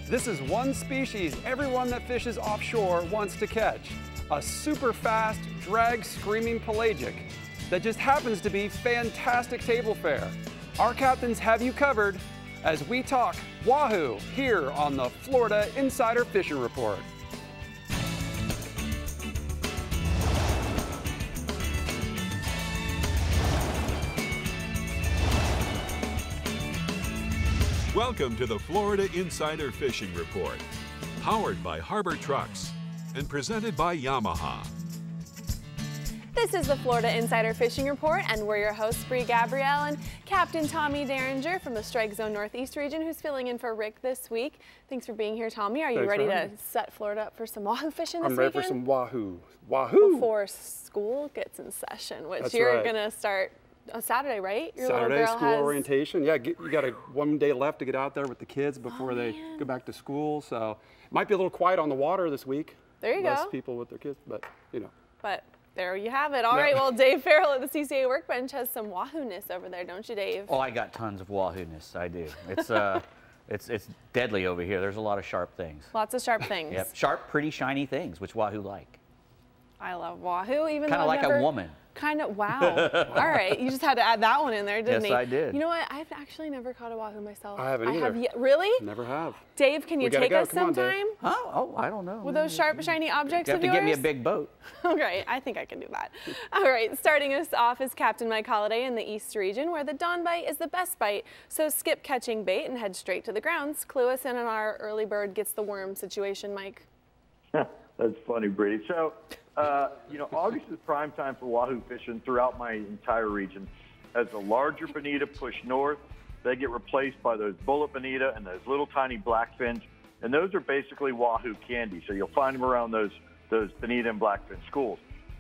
This is one species everyone that fishes offshore wants to catch. A super fast, drag screaming pelagic that just happens to be fantastic table fare. Our captains have you covered as we talk Wahoo here on the Florida Insider Fishing Report. Welcome to the Florida Insider Fishing Report, powered by Harbor Trucks and presented by Yamaha. This is the Florida Insider Fishing Report, and we're your hosts, Brie Gabrielle and Captain Tommy Derringer from the Strike Zone Northeast region, who's filling in for Rick this week. Thanks for being here, Tommy. Are you ready to set Florida up for some wahoo fishing this weekend? I'm ready for some wahoo. Wahoo! Before school gets in session, which That's you're right. going to start on Saturday, right? Your Saturday, little girl school has... orientation. Yeah, you got one day left to get out there with the kids before they go back to school. So it might be a little quiet on the water this week. There you Less go. people with their kids, but you know. But there you have it. All right, well, Dave Ferrell at the CCA Workbench has some wahoo-ness over there, don't you, Dave? Oh, I got tons of wahoo-ness. I do. It's it's deadly over here. There's a lot of sharp things. Lots of sharp things. Yep, sharp, pretty, shiny things, which wahoo like. I love wahoo, even Kind though of like a woman. Kind of, wow. All right, you just had to add that one in there, didn't Yes, he? I did. You know what? I've actually never caught a wahoo myself. I haven't either. Really? Never have. Dave, can you take us Come on, Dave. sometime? Oh, I don't know. With those sharp, shiny objects You have of to yours? get me a big boat. Okay, I think I can do that. All right, starting us off is Captain Mike Holliday in the East region, where the dawn bite is the best bite. So skip catching bait and head straight to the grounds. Clue us in on our early bird gets the worm situation, Mike. That's funny, Brady. So, you know, August is prime time for wahoo fishing throughout my entire region. As the larger bonita push north, they get replaced by those bullet bonita and those little tiny blackfins, and those are basically wahoo candy. So you'll find them around those bonita and blackfin schools.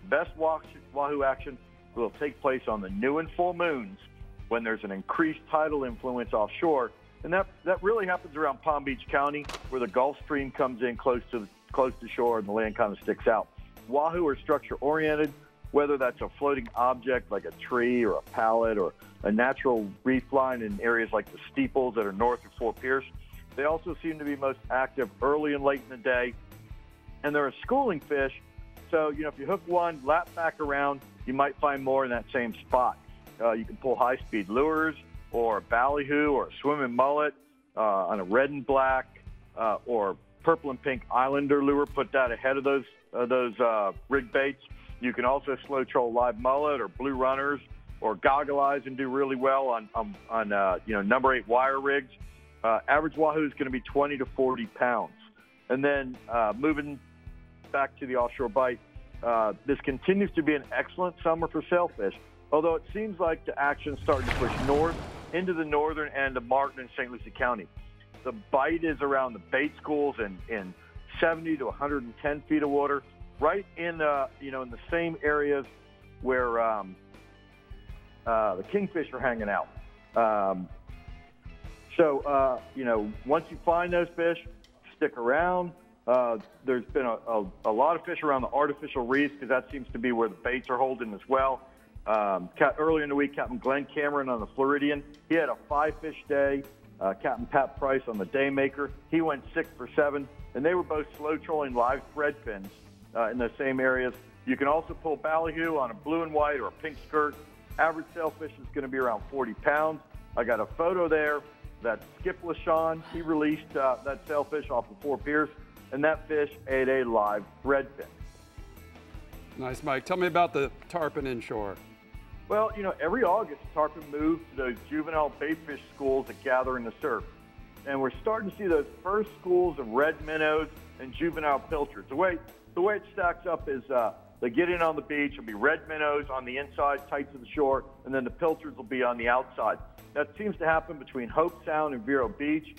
Best wahoo action will take place on the new and full moons when there's an increased tidal influence offshore, and that really happens around Palm Beach County, where the Gulf Stream comes in close to shore and the land kind of sticks out. Wahoo are structure-oriented, whether that's a floating object like a tree or a pallet or a natural reef line in areas like the steeples that are north of Fort Pierce. They also seem to be most active early and late in the day, and they're a schooling fish. So, you know, if you hook one, lap back around, you might find more in that same spot. You can pull high-speed lures or a ballyhoo or a swimming mullet on a red and black or purple and pink islander lure. Put that ahead of those rig baits. You can also slow troll live mullet or blue runners or goggle eyes and do really well on you know, number 8 wire rigs. Average wahoo is going to be 20 to 40 pounds. And then moving back to the offshore bite, this continues to be an excellent summer for sailfish, although it seems like the action is starting to push north into the northern end of Martin and St. Lucie County. The bite is around the bait schools in 70 to 110 feet of water, right in you know, in the same areas where the kingfish are hanging out. So you know, once you find those fish, stick around. There's been a lot of fish around the artificial reefs because that seems to be where the baits are holding as well. Earlier in the week, Captain Glenn Cameron on the Floridian, he had a 5-fish day. Captain Pat Price on the Daymaker, he went 6 for 7, and they were both slow trolling live thread fins in those same areas. You can also pull ballyhoo on a blue and white or a pink skirt. Average sailfish is going to be around 40 pounds. I got a photo there that Skip LaShawn, he released that sailfish off of Fort Pierce, and that fish ate a live thread fin. Nice, Mike. Tell me about the tarpon inshore. Well, you know, every August, tarpon move to those juvenile baitfish schools that gather in the surf. And we're starting to see those first schools of red minnows and juvenile pilchards. The way it stacks up is they get in on the beach, it'll be red minnows on the inside, tight to the shore, and then the pilchards will be on the outside. That seems to happen between Hope Sound and Vero Beach.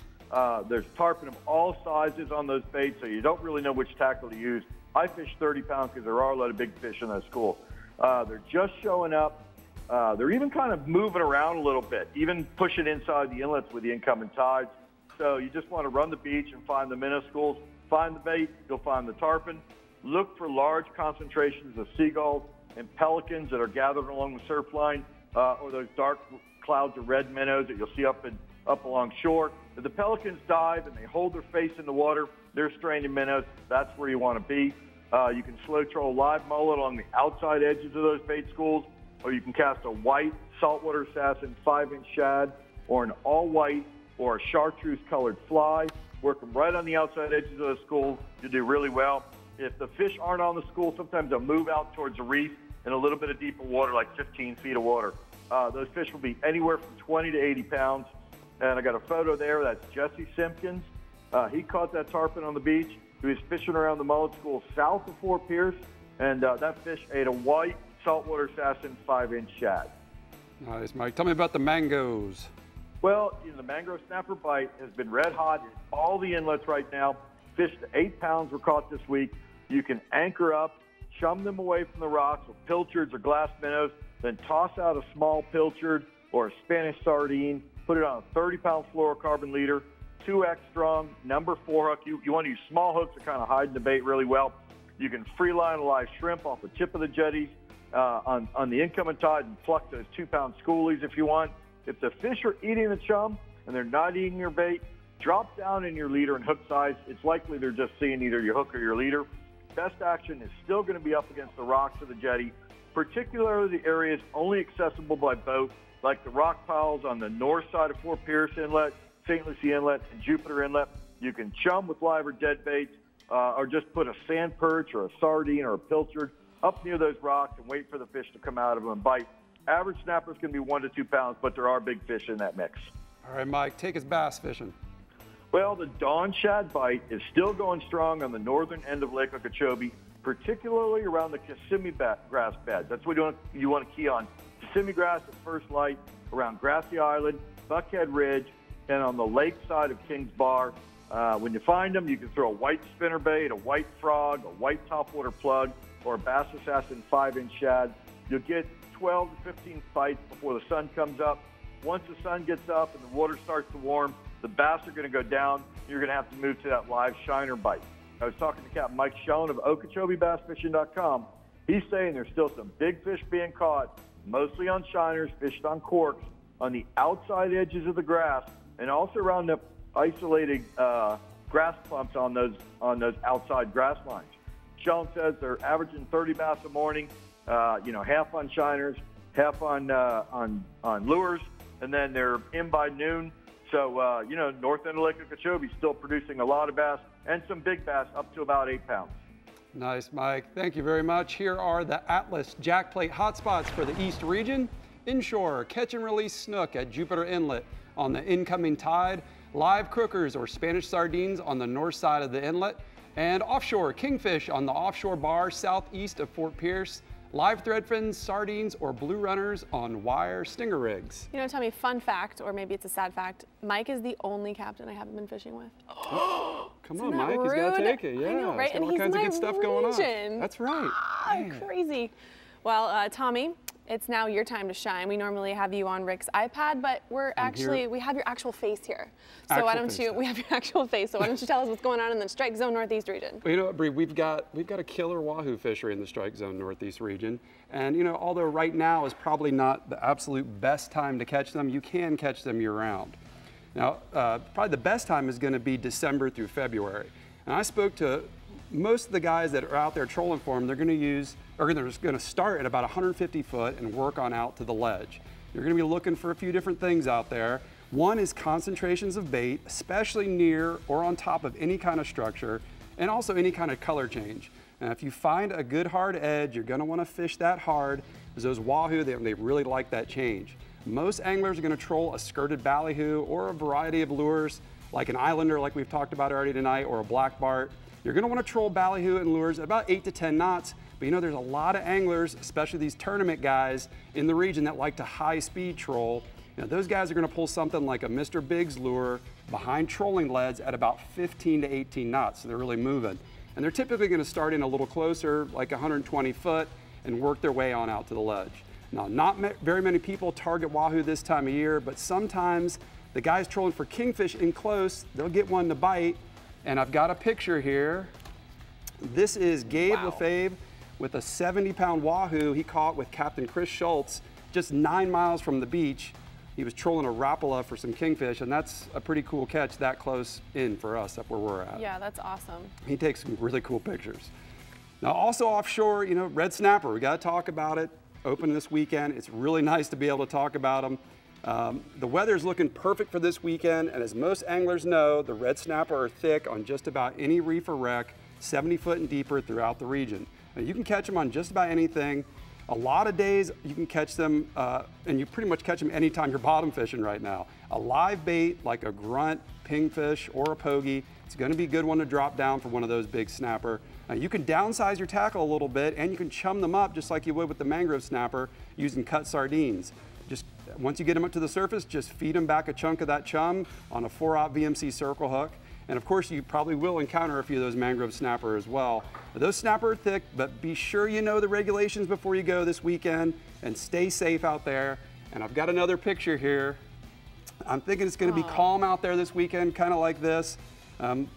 There's tarpon of all sizes on those baits, so you don't really know which tackle to use. I fish 30 pounds because there are a lot of big fish in those schools. They're just showing up. They're even kind of moving around a little bit, even pushing inside the inlets with the incoming tides. So you just want to run the beach and find the minnow schools, find the bait, you'll find the tarpon. Look for large concentrations of seagulls and pelicans that are gathered along the surf line, or those dark clouds of red minnows that you'll see up up along shore. If the pelicans dive and they hold their face in the water, they're stranded minnows. That's where you want to be. You can slow troll live mullet along the outside edges of those bait schools, or you can cast a white saltwater assassin 5-inch shad, or an all-white or a chartreuse-colored fly. Work them right on the outside edges of the school. You do really well. If the fish aren't on the school, sometimes they'll move out towards the reef in a little bit of deeper water, like 15 feet of water. Those fish will be anywhere from 20 to 80 pounds. And I got a photo there. That's Jesse Simpkins. He caught that tarpon on the beach. He was fishing around the mullet school south of Fort Pierce, and that fish ate a white saltwater assassin 5-inch shad. Nice, Mike. Tell me about the mangoes. Well, the mangrove snapper bite has been red hot in all the inlets right now. Fish to 8 pounds were caught this week. You can anchor up, chum them away from the rocks with pilchards or glass minnows, then toss out a small pilchard or a Spanish sardine, put it on a 30-pound fluorocarbon leader, 2X strong, number 4 hook. You want to use small hooks to kind of hide the bait really well. You can free line a live shrimp off the tip of the jetties on the incoming tide and pluck those 2-pound schoolies if you want. If the fish are eating the chum and they're not eating your bait, drop down in your leader and hook size. It's likely they're just seeing either your hook or your leader. Best action is still going to be up against the rocks of the jetty, particularly the areas only accessible by boat, like the rock piles on the north side of Fort Pierce Inlet, St. Lucie Inlet, and Jupiter Inlet. You can chum with live or dead baits, or just put a sand perch or a sardine or a pilchard up near those rocks and wait for the fish to come out of them and bite. Average snappers can be 1 to 2 pounds, but there are big fish in that mix. All right, Mike, take us bass fishing. Well, the dawn shad bite is still going strong on the northern end of Lake Okeechobee, particularly around the Kissimmee grass beds. That's what you want to key on. Kissimmee grass at first light around Grassy Island, Buckhead Ridge, and on the lake side of Kings Bar. When you find them, you can throw a white spinnerbait, a white frog, a white topwater plug, or a Bass Assassin 5-inch shad. You'll get 12 to 15 bites before the sun comes up. Once the sun gets up and the water starts to warm, the bass are going to go down. You're going to have to move to that live shiner bite. I was talking to Captain Mike Schoen of OkeechobeeBassFishing.com. He's saying there's still some big fish being caught, mostly on shiners, fished on corks, on the outside edges of the grass, and also around the isolated grass clumps on those outside grass lines. Schoen says they're averaging 30 bass a morning, half on shiners, half on lures, and then they're in by noon. So, north end of Lake Okeechobee still producing a lot of bass and some big bass up to about 8 pounds. Nice, Mike. Thank you very much. Here are the Atlas Jackplate hotspots for the East region. Inshore, catch and release snook at Jupiter Inlet on the incoming tide, live crookers or Spanish sardines on the north side of the inlet, and offshore, kingfish on the offshore bar southeast of Fort Pierce, live threadfins, sardines, or blue runners on wire stinger rigs. You know, Tommy, fun fact, or maybe it's a sad fact, Mike is the only captain I haven't been fishing with. Come on, Mike, he's got to take it. Yeah, I know, right? And all kinds of good stuff going on. That's right. Crazy. Well, Tommy, it's now your time to shine. We normally have you on Rick's iPad, but we have your actual face here. So why don't you, we have your actual face, so why don't you tell us what's going on in the Strike Zone Northeast region? Well, you know what, Brie, we've got a killer wahoo fishery in the Strike Zone Northeast region. And, you know, although right now is probably not the absolute best time to catch them, you can catch them year round. Now, probably the best time is going to be December through February. And I spoke to most of the guys that are out there trolling for them. They're going to start at about 150 foot and work on out to the ledge. You're going to be looking for a few different things out there. One is concentrations of bait, especially near or on top of any kind of structure, and also any kind of color change. Now, if you find a good hard edge, you're going to want to fish that hard, because those wahoo, they really like that change. Most anglers are going to troll a skirted ballyhoo or a variety of lures, like an islander, like we've talked about already tonight, or a black bart. You're going to want to troll ballyhoo and lures at about 8 to 10 knots, but you know there's a lot of anglers, especially these tournament guys in the region, that like to high-speed troll. You know, those guys are going to pull something like a Mr. Biggs lure behind trolling leads at about 15 to 18 knots, so they're really moving. And they're typically going to start in a little closer, like 120 foot, and work their way on out to the ledge. Now, not very many people target wahoo this time of year, but sometimes the guys trolling for kingfish in close, they'll get one to bite. And I've got a picture here. This is Gabe Lefebvre with a 70-pound wahoo he caught with Captain Chris Schultz just 9 miles from the beach. He was trolling a Rapala for some kingfish, and that's a pretty cool catch that close in for us up where we're at. Yeah, that's awesome. He takes some really cool pictures. Now also offshore, you know, red snapper, we got to talk about it. Open this weekend. It's really nice to be able to talk about them. The weather's looking perfect for this weekend, and as most anglers know, the red snapper are thick on just about any reef or wreck, 70 foot and deeper throughout the region. Now, you can catch them on just about anything. A lot of days you can catch them, and you pretty much catch them anytime you're bottom fishing right now. A live bait like a grunt, pingfish, or a pogie, it's going to be a good one to drop down for one of those big snapper. You can downsize your tackle a little bit, and you can chum them up just like you would with the mangrove snapper using cut sardines. Just once you get them up to the surface, just feed them back a chunk of that chum on a 4/0 VMC circle hook. And of course, you probably will encounter a few of those mangrove snapper as well. Those snapper are thick, but be sure you know the regulations before you go this weekend and stay safe out there. And I've got another picture here. I'm thinking it's gonna be calm out there this weekend, kind of like this.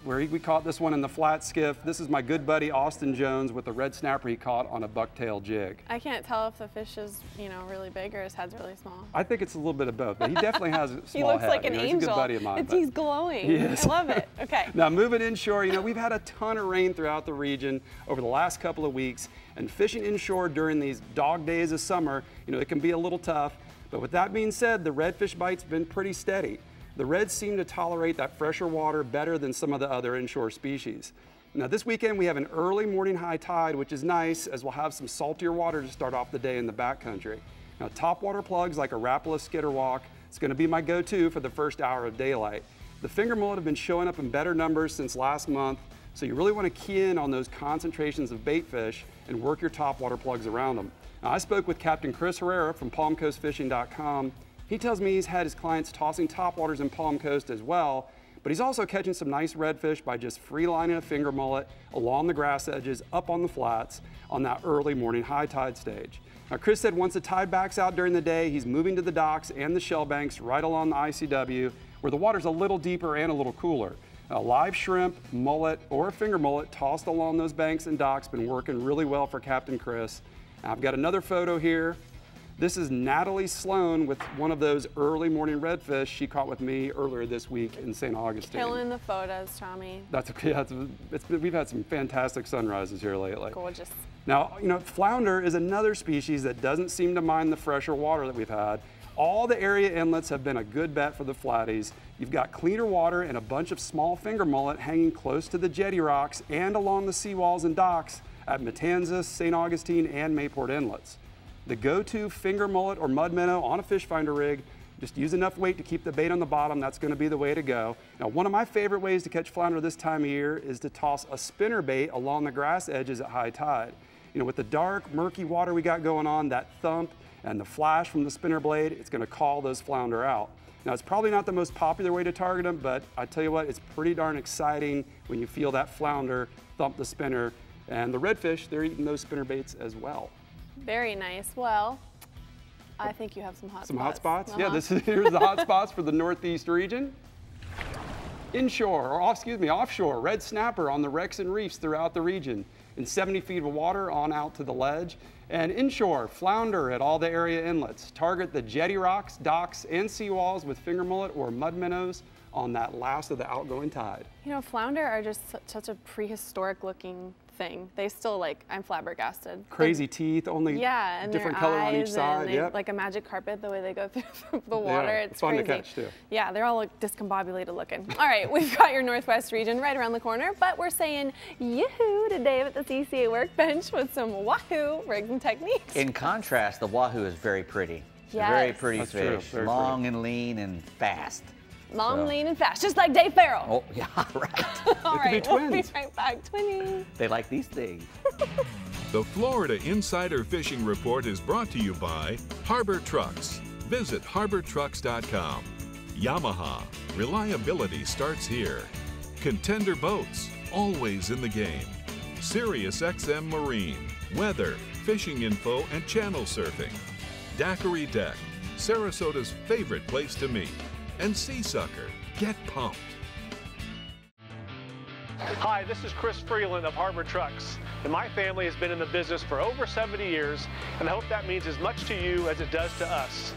Where we caught this one in the flat skiff. This is my good buddy Austin Jones with the red snapper he caught on a bucktail jig. I can't tell if the fish is, you know, really big or his head's really small. I think it's a little bit of both, but he definitely has a small head. He looks like an angel. He's a good buddy of mine. He's glowing. Yes. I love it. Okay. Now moving inshore, you know, we've had a ton of rain throughout the region over the last couple of weeks, and fishing inshore during these dog days of summer, you know, it can be a little tough. But with that being said, the redfish bite's been pretty steady. The reds seem to tolerate that fresher water better than some of the other inshore species. Now this weekend we have an early morning high tide, which is nice as we'll have some saltier water to start off the day in the backcountry. Now topwater plugs like a Rapala skitterwalk, it's going to be my go-to for the first hour of daylight. The finger mullet have been showing up in better numbers since last month, so you really want to key in on those concentrations of bait fish and work your topwater plugs around them. Now I spoke with Captain Chris Herrera from PalmCoastFishing.com. He tells me he's had his clients tossing topwaters in Palm Coast as well, but he's also catching some nice redfish by just free lining a finger mullet along the grass edges up on the flats on that early morning high tide stage. Now Chris said once the tide backs out during the day, he's moving to the docks and the shell banks right along the ICW where the water's a little deeper and a little cooler. A live shrimp, mullet, or a finger mullet tossed along those banks and docks been working really well for Captain Chris. Now, I've got another photo here. This is Natalie Sloan with one of those early morning redfish she caught with me earlier this week in St. Augustine. Killing the photos, Tommy. That's okay. We've had some fantastic sunrises here lately. Gorgeous. Now, you know, flounder is another species that doesn't seem to mind the fresher water that we've had. All the area inlets have been a good bet for the flatties. You've got cleaner water and a bunch of small finger mullet hanging close to the jetty rocks and along the seawalls and docks at Matanzas, St. Augustine, and Mayport inlets. The go-to finger mullet or mud minnow on a fish finder rig, just use enough weight to keep the bait on the bottom. That's going to be the way to go. Now, one of my favorite ways to catch flounder this time of year is to toss a spinner bait along the grass edges at high tide. You know, with the dark, murky water we got going on, that thump and the flash from the spinner blade, it's going to call those flounder out. Now, it's probably not the most popular way to target them, but I tell you what, it's pretty darn exciting when you feel that flounder thump the spinner. And the redfish, they're eating those spinner baits as well. Very nice. Well, I think you have some hot spots. Some hot spots? Yeah, here's the hot spots for the Northeast region. Inshore, or offshore, red snapper on the wrecks and reefs throughout the region in 70 feet of water on out to the ledge. And inshore, flounder at all the area inlets. Target the jetty rocks, docks, and seawalls with finger mullet or mud minnows on that last of the outgoing tide. You know, flounder are just such a prehistoric looking thing. They still, like, I'm flabbergasted. Crazy teeth, only and different color on each side. Yep. Like a magic carpet, the way they go through the water. Yeah, it's fun crazy. to catch too. Yeah, they're all like discombobulated looking. All right, we've got your Northwest region right around the corner, but we're saying yoo-hoo to Dave at the CCA workbench with some Wahoo rigs and techniques. In contrast, the Wahoo is very pretty. It's Yes. a very pretty That's fish, true. Very long and lean and fast. Long, lean, and fast, just like Dave Ferrell. Oh, yeah, right. All They could be right, we'll be twins. right back. Twinnies. They like these things. The Florida Insider Fishing Report is brought to you by Harbor Trucks. Visit harbortrucks.com. Yamaha. Reliability starts here. Contender Boats. Always in the game. SiriusXM Marine. Weather, fishing info, and channel surfing. Daiquiri Deck. Sarasota's favorite place to meet. And Sea Sucker. Get pumped. Hi, this is Chris Freeland of Harbor Trucks, and my family has been in the business for over 70 years, and I hope that means as much to you as it does to us.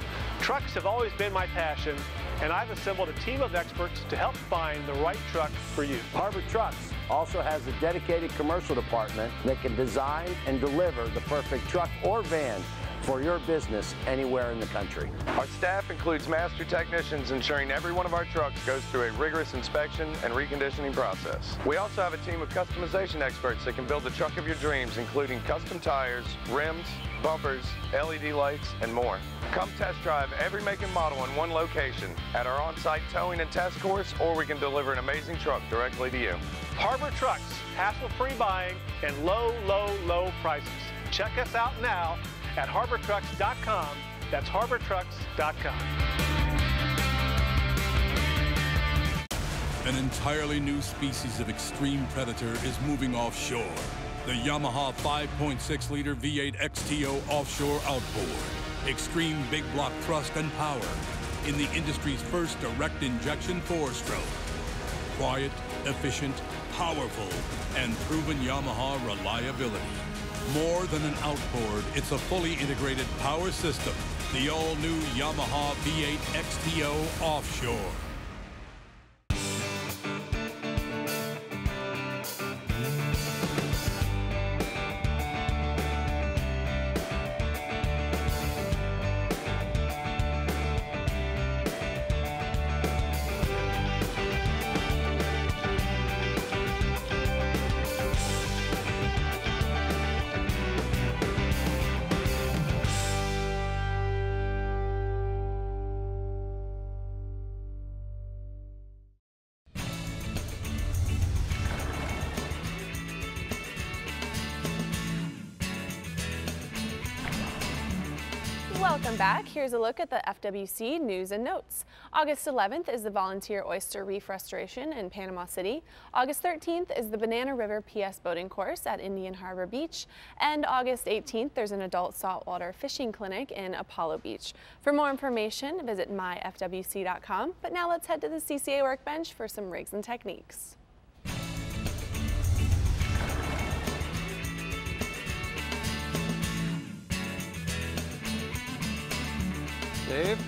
Trucks have always been my passion, and I've assembled a team of experts to help find the right truck for you. Harbor Trucks also has a dedicated commercial department that can design and deliver the perfect truck or van for your business anywhere in the country. Our staff includes master technicians ensuring every one of our trucks goes through a rigorous inspection and reconditioning process. We also have a team of customization experts that can build the truck of your dreams, including custom tires, rims, bumpers, LED lights, and more. Come test drive every make and model in one location at our on-site towing and test course, or we can deliver an amazing truck directly to you. Harbor Trucks, hassle-free buying and low, low, low prices. Check us out now at harbortrucks.com. That's harbortrucks.com. An entirely new species of extreme predator is moving offshore. The Yamaha 5.6-liter V8 XTO offshore outboard. Extreme big block thrust and power in the industry's first direct injection 4-stroke. Quiet, efficient, powerful, and proven Yamaha reliability. More than an outboard, it's a fully integrated power system. The all-new Yamaha V8 XTO offshore. Welcome back. Here's a look at the FWC news and notes. August 11th is the Volunteer Oyster Reef Restoration in Panama City. August 13th is the Banana River PS Boating Course at Indian Harbor Beach. And August 18th, there's an adult saltwater fishing clinic in Apollo Beach. For more information, visit myfwc.com. But now let's head to the CCA workbench for some rigs and techniques. Dave,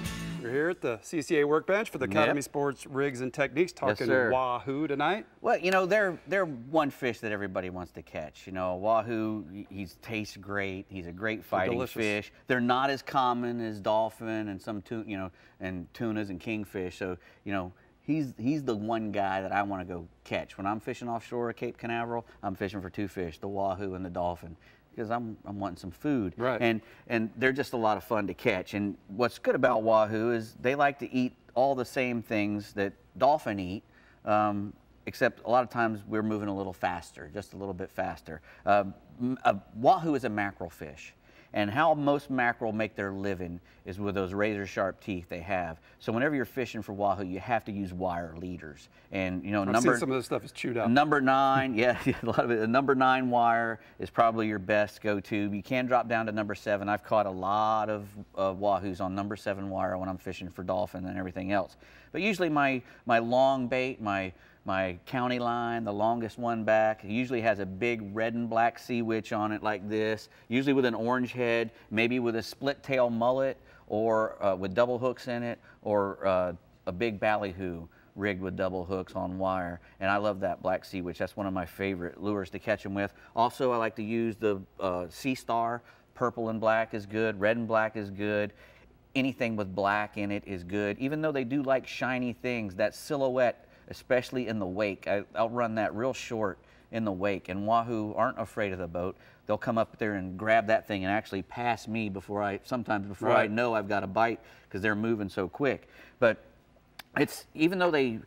you're here at the CCA workbench for the Academy Sports Rigs and Techniques, talking Wahoo tonight. Well, you know, they're one fish that everybody wants to catch. You know, Wahoo, he tastes great. He's a great fighting fish. They're not as common as dolphin and some and tunas and kingfish. So, you know, he's the one guy that I want to go catch. When I'm fishing offshore at Cape Canaveral, I'm fishing for two fish, the Wahoo and the dolphin, because I'm wanting some food. Right. And they're just a lot of fun to catch. And what's good about Wahoo is they like to eat all the same things that dolphin eat, except a lot of times we're moving a little faster, just a little bit faster. Wahoo is a mackerel fish. And how most mackerel make their living is with those razor sharp teeth they have. So whenever you're fishing for Wahoo, you have to use wire leaders. And you know, I've seen some of this stuff is chewed out. Number 9, yeah, a lot of it. The number 9 wire is probably your best go-to. You can drop down to number 7. I've caught a lot of Wahoos on number 7 wire when I'm fishing for dolphin and everything else. But usually my long bait, my county line, the longest one back, usually has a big red and black sea witch on it like this, usually with an orange head, maybe with a split tail mullet, or with double hooks in it, or a big ballyhoo rigged with double hooks on wire. And I love that black sea witch. That's one of my favorite lures to catch them with. Also, I like to use the Sea Star. Purple and black is good, red and black is good. Anything with black in it is good. Even though they do like shiny things, that silhouette, especially in the wake, I'll run that real short in the wake. And Wahoo aren't afraid of the boat. They'll come up there and grab that thing and actually pass me sometimes before I know I've got a bite, because they're moving so quick. But it's, even though they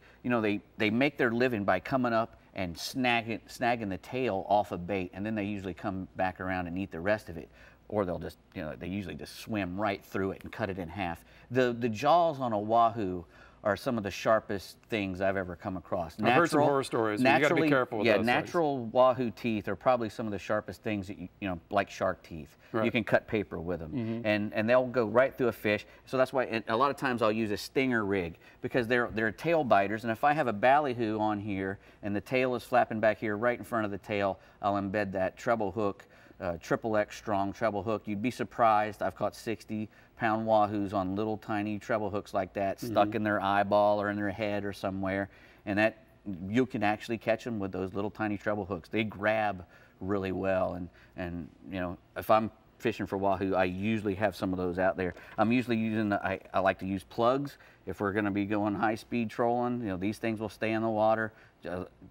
make their living by coming up and snagging the tail off a bait, and then they usually come back around and eat the rest of it. Or they'll just, they usually just swim right through it and cut it in half. The jaws on a Wahoo are some of the sharpest things I've ever come across. I've heard some horror stories, so you gotta be careful with those natural things. Wahoo teeth are probably some of the sharpest things that like shark teeth. Right. You can cut paper with them, and they'll go right through a fish. So that's why a lot of times I'll use a stinger rig, because they're tail biters. And if I have a ballyhoo on here and the tail is flapping back here right in front of the tail, I'll embed that treble hook XXX strong treble hook. You'd be surprised. I've caught 60-pound wahoos on little tiny treble hooks like that, stuck in their eyeball or in their head or somewhere, and that you can actually catch them with those little tiny treble hooks. They grab really well, and you know, if I'm fishing for wahoo, I usually have some of those out there. I'm usually using I like to use plugs if we're going to be going high-speed trolling. You know, these things will stay in the water,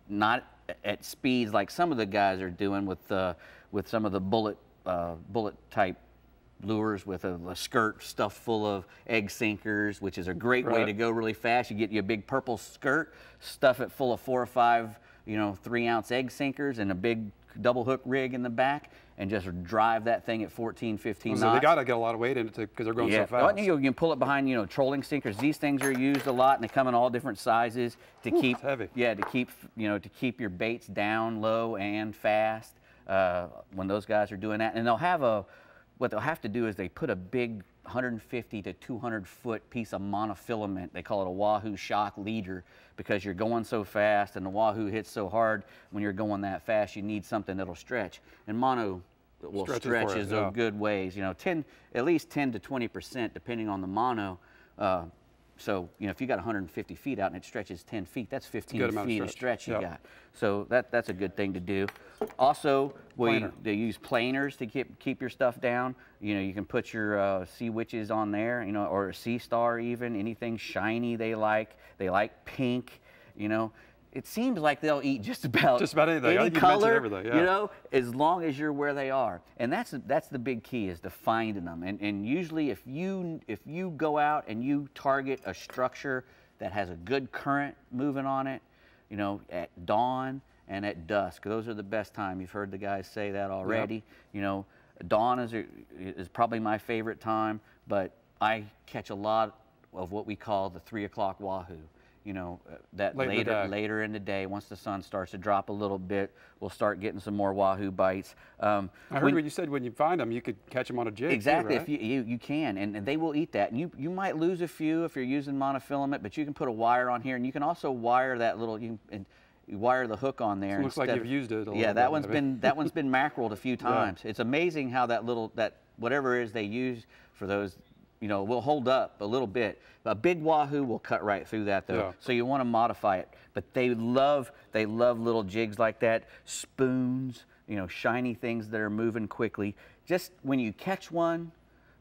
not at speeds like some of the guys are doing with some of the bullet type lures with a skirt stuffed full of egg sinkers, which is a great way to go really fast. You get you a big purple skirt, stuff it full of 4 or 5, you know, 3-ounce egg sinkers and a big double hook rig in the back, and just drive that thing at 14, 15 knots. So they got to get a lot of weight in it because they're going so fast. You can pull it behind, you know, trolling sinkers. These things are used a lot, and they come in all different sizes to keep. It's heavy. Yeah, to keep, you know, to keep your baits down low and fast when those guys are doing that. And they'll have what they'll have to do is they put a big 150 to 200 foot piece of monofilament. They call it a Wahoo shock leader, because you're going so fast and the Wahoo hits so hard. When you're going that fast, you need something that'll stretch. And mono will stretches a good ways, you know, at least 10 to 20% depending on the mono. So, you know, if you got 150 feet out and it stretches 10 feet, that's 15 feet of stretch you got. So that's a good thing to do. Also, they use planers to keep your stuff down. You know, you can put your sea witches on there, you know, or a sea star even, anything shiny they like. They like pink, you know. It seems like they'll eat just about anything. Any color, everything, you know, as long as you're where they are. And that's the big key, is to finding them. And usually if you go out and you target a structure that has a good current moving on it, you know, at dawn and at dusk, those are the best time. You've heard the guys say that already. You know, dawn is probably my favorite time, but I catch a lot of what we call the 3 o'clock wahoo. You know, that later in the day, once the sun starts to drop a little bit, we'll start getting some more wahoo bites. I heard what you said, when you find them, you could catch them on a jig. Exactly, too, right? if you can, and they will eat that. And you might lose a few if you're using monofilament, but you can put a wire on here, and you can also wire that little, you wire the hook on there. So it looks like you've used it a little bit. that one's been mackereled a few times. It's amazing how that whatever it is they use for those, you know, will hold up a little bit. A big wahoo will cut right through that though. So you want to modify it. But they love little jigs like that, spoons, you know, shiny things that are moving quickly. Just when you catch one,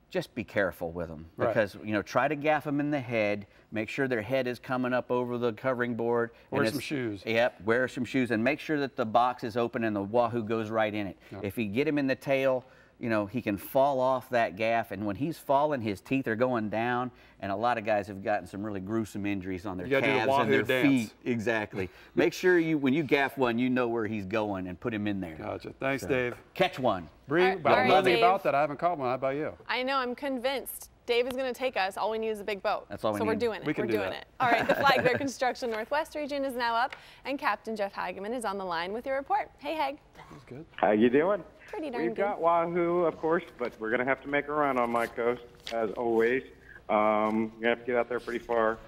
just be careful with them, because you know, try to gaff them in the head. Make sure their head is coming up over the covering board. Wear some shoes. Yep, wear some shoes, and make sure that the box is open and the wahoo goes right in it. If you get him in the tail, you know, he can fall off that gaff, and when he's falling, his teeth are going down, and a lot of guys have gotten some really gruesome injuries on their calves and their feet. Exactly. Make sure when you gaff one, you know where he's going, and put him in there. Gotcha. Thanks, Dave. Catch one. Brie, I don't know anything about that. I haven't caught one. How about you? I know. I'm convinced. Dave is going to take us. All we need is a big boat. That's all we need. So we're doing it. We're doing it. All right, the Flag Bear Construction Northwest region is now up, and Captain Jeff Hageman is on the line with your report. Hey, Hag. That's good. How you doing? Pretty darn We've good. got wahoo, of course, but we're going to have to make a run on my coast, as always. You're going to have to get out there pretty far,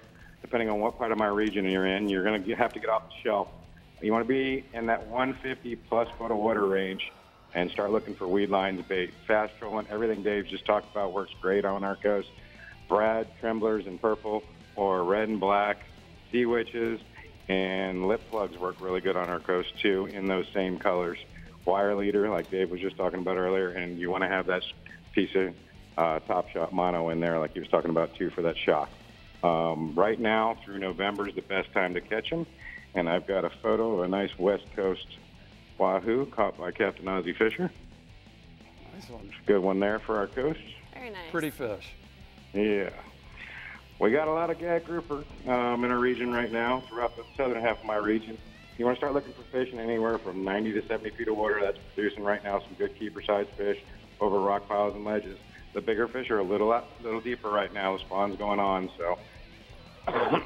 depending on what part of my region you're in. You're going to have to get off the shelf. You want to be in that 150-plus foot of water range and start looking for weed lines, bait, fast trolling. Everything Dave just talked about works great on our coast. Brad, tremblers in purple, or red and black, sea witches, and lip plugs work really good on our coast, too, in those same colors. Wire leader, like Dave was just talking about earlier, and you want to have that piece of Top Shot mono in there, like he was talking about, too, for that shock. Right now, through November is the best time to catch them, and I've got a photo of a nice West Coast wahoo caught by Captain Ozzie Fisher. Nice one. Good one there for our coast. Very nice. Pretty fish. Yeah. We got a lot of gag grouper in our region right now, throughout the southern half of my region. You want to start looking for fish in anywhere from 90 to 70 feet of water. That's producing right now some good keeper-sized fish over rock piles and ledges. The bigger fish are a little deeper right now. The spawn's going on, so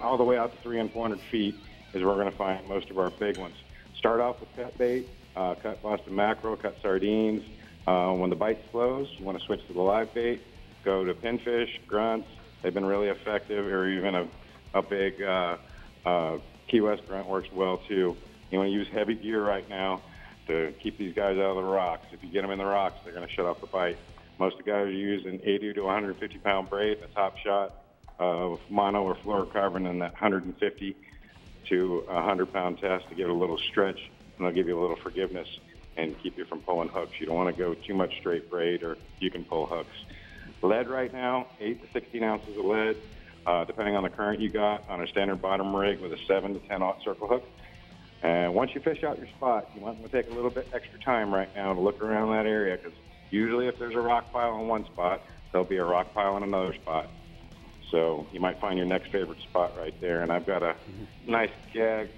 all the way out to 300 and 400 feet is where we're going to find most of our big ones. Start off with cut bait, cut Boston mackerel, cut sardines. When the bite slows, you want to switch to the live bait. Go to pinfish, grunts. They've been really effective, or even a big Key West grunt works well too. You want to use heavy gear right now. to keep these guys out of the rocks. If you get them in the rocks, they're going to shut off the bite. Most of the guys are using 80 to 150 pound braid, a top shot of mono or fluorocarbon in that 150 to 100 pound test to give it a little stretch, and they'll give you a little forgiveness and keep you from pulling hooks. You don't want to go too much straight braid, or you can pull hooks. Lead right now, 8 to 16 ounces of lead, depending on the current you got, on a standard bottom rig with a 7 to 10-aught circle hook. And once you fish out your spot, you want to take a little bit extra time right now to look around that area, because usually if there's a rock pile in one spot, there'll be a rock pile in another spot. So you might find your next favorite spot right there. And I've got a nice gag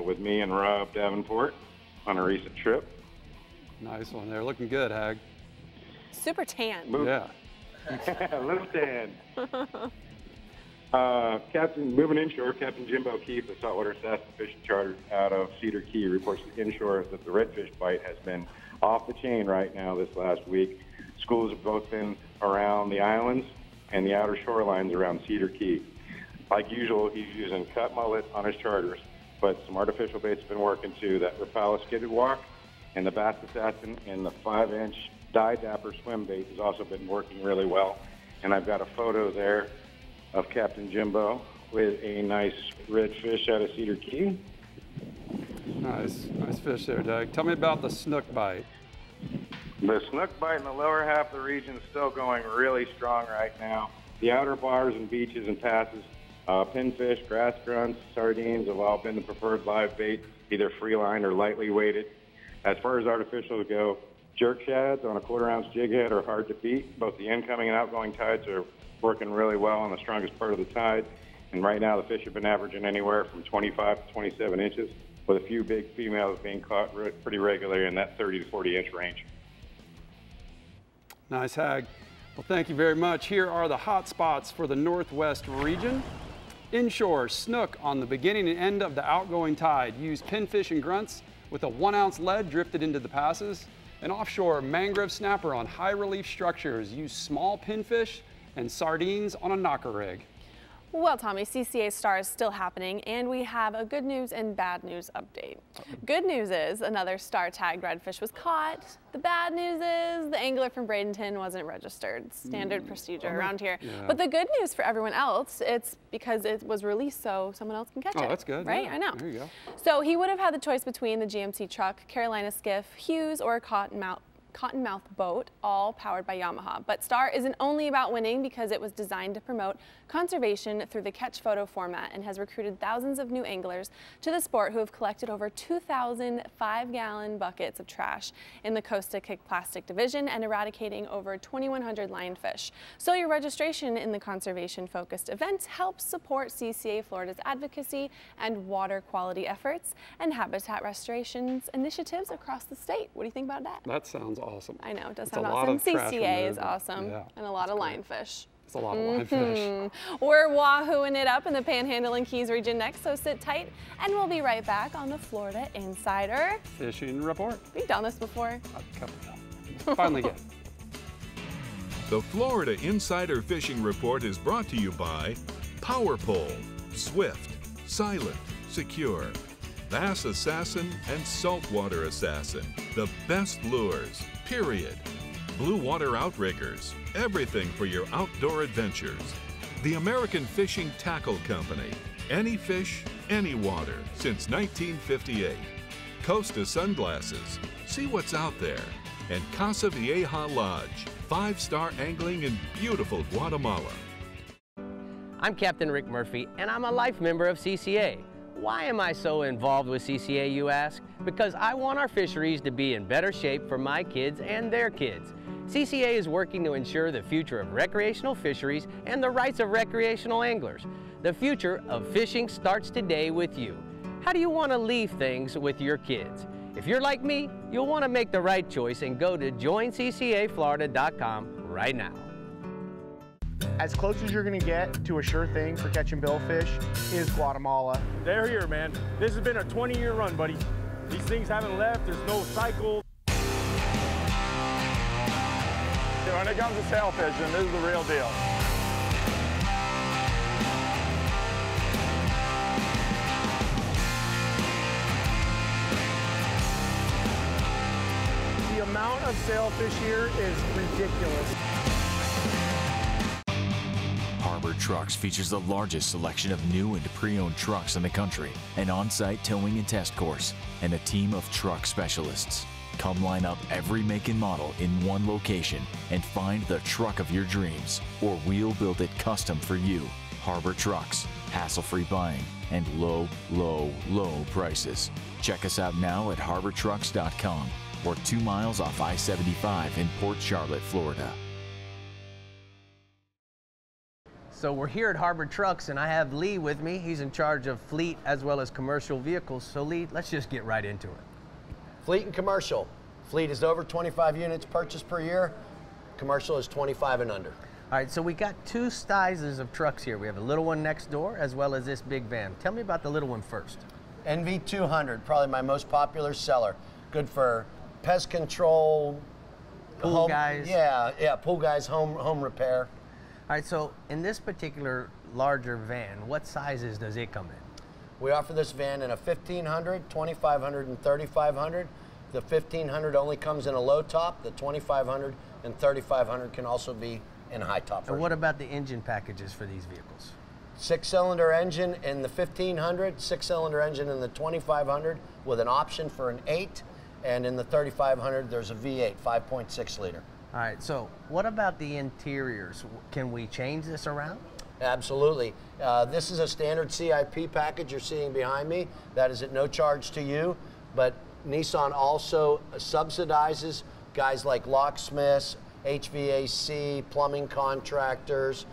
with me and Rob Davenport on a recent trip. Nice one there. Looking good, Hag. Super tan. Yeah. A little tan. Moving inshore, Captain Jimbo Keefe, the saltwater assassin fishing charter out of Cedar Key, reports to inshore that the redfish bite has been off the chain right now this last week. Schools have both been around the islands and the outer shorelines around Cedar Key. Like usual, he's using cut mullet on his charters, but some artificial baits have been working too. That Rapala skidded walk and the Bass Assassin and the 5-inch Dye Dapper swim bait has also been working really well. And I've got a photo there of Captain Jimbo with a nice red fish out of Cedar Key. Nice fish there, Doug. Tell me about the snook bite. The snook bite in the lower half of the region is still going really strong right now. The outer bars and beaches and passes, pinfish, grass grunts, sardines have all been the preferred live bait, either free line or lightly weighted. As far as artificials go, jerk shads on a 1/4 ounce jig head are hard to beat. Both the incoming and outgoing tides are working really well on the strongest part of the tide. And right now the fish have been averaging anywhere from 25 to 27 inches, with a few big females being caught pretty regularly in that 30 to 40 inch range. Nice, Hag. Well, thank you very much. Here are the hot spots for the Northwest region. Inshore, snook on the beginning and end of the outgoing tide. Use pinfish and grunts with a 1 ounce lead drifted into the passes. And offshore, mangrove snapper on high relief structures. Use small pinfish and sardines on a knocker rig. Well, Tommy, CCA Star is still happening, and we have a good news and bad news update. Good news is another star-tagged redfish was caught. The bad news is the angler from Bradenton wasn't registered. Standard procedure around here. Yeah. But the good news for everyone else, it's because it was released so someone else can catch it. Oh, that's good. Right? Yeah. I know. There you go. So he would have had the choice between the GMC truck, Carolina skiff, Hughes, or a Cottonmouth boat, all powered by Yamaha. But Star isn't only about winning, because it was designed to promote conservation through the catch photo format and has recruited thousands of new anglers to the sport who have collected over 2,000 5-gallon buckets of trash in the Costa Kick plastic division and eradicating over 2,100 lionfish. So your registration in the conservation-focused event helps support CCA Florida's advocacy and water quality efforts and habitat restorations initiatives across the state. What do you think about that? That sounds awesome. I know, it does sound awesome. CCA is awesome, yeah, and a lot of lionfish. It's a lot of lionfish. We're wahooing it up in the Panhandle and Keys region next, so sit tight, and we'll be right back on the Florida Insider Fishing Report. We've done this before. A couple times. Finally get it. The Florida Insider Fishing Report is brought to you by Power Pole, Swift, Silent, Secure, Bass Assassin and Saltwater Assassin. The best lures, period. Blue Water Outriggers, everything for your outdoor adventures. The American Fishing Tackle Company, any fish, any water, since 1958. Costa Sunglasses, see what's out there. And Casa Vieja Lodge, 5-star angling in beautiful Guatemala. I'm Captain Rick Murphy, and I'm a life member of CCA. Why am I so involved with CCA, you ask? Because I want our fisheries to be in better shape for my kids and their kids. CCA is working to ensure the future of recreational fisheries and the rights of recreational anglers. The future of fishing starts today with you. How do you want to leave things with your kids? If you're like me, you'll want to make the right choice and go to joinccaflorida.com right now. As close as you're going to get to a sure thing for catching billfish is Guatemala. They're here, man. This has been a 20-year run, buddy. These things haven't left. There's no cycle. When it comes to sail fishing, this is the real deal. The amount of sailfish here is ridiculous. Harbor Trucks features the largest selection of new and pre-owned trucks in the country, an on-site towing and test course, and a team of truck specialists. Come line up every make and model in one location and find the truck of your dreams, or we'll build it custom for you. Harbor Trucks, hassle-free buying, and low, low, low prices. Check us out now at harbortrucks.com or 2 miles off I-75 in Port Charlotte, Florida. So we're here at Harbor Trucks, and I have Lee with me. He's in charge of fleet as well as commercial vehicles. So Lee, let's just get right into it. Fleet and commercial. Fleet is over 25 units purchased per year. Commercial is 25 and under. All right, so we got 2 sizes of trucks here. We have a little one next door as well as this big van. Tell me about the little one first. NV200, probably my most popular seller. Good for pest control. Pool guys. Yeah, pool guys, home repair. All right, so in this particular larger van, what sizes does it come in? We offer this van in a 1500, 2500, and 3500. The 1500 only comes in a low top. The 2500 and 3500 can also be in a high top version. And what about the engine packages for these vehicles? 6-cylinder engine in the 1500, 6-cylinder engine in the 2500 with an option for an 8, and in the 3500 there's a V8, 5.6 liter. All right, so what about the interiors? Can we change this around? Absolutely. This is a standard CIP package you're seeing behind me. That is at no charge to you, but Nissan also subsidizes guys like locksmiths, HVAC, plumbing contractors.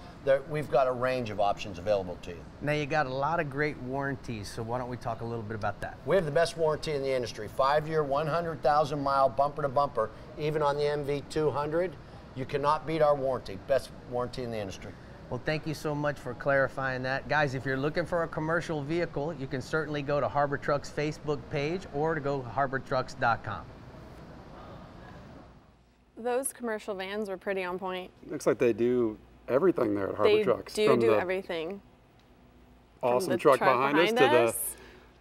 We've got a range of options available to you. Now you got a lot of great warranties, so why don't we talk a little bit about that? We have the best warranty in the industry. 5-year, 100,000 mile bumper to bumper, even on the MV200. You cannot beat our warranty. Best warranty in the industry. Well, thank you so much for clarifying that. Guys, if you're looking for a commercial vehicle, you can certainly go to Harbor Trucks Facebook page or to go to harbortrucks.com. Those commercial vans were pretty on point. Looks like they do everything there at Harbor Trucks. They do everything. Awesome Awesome truck behind us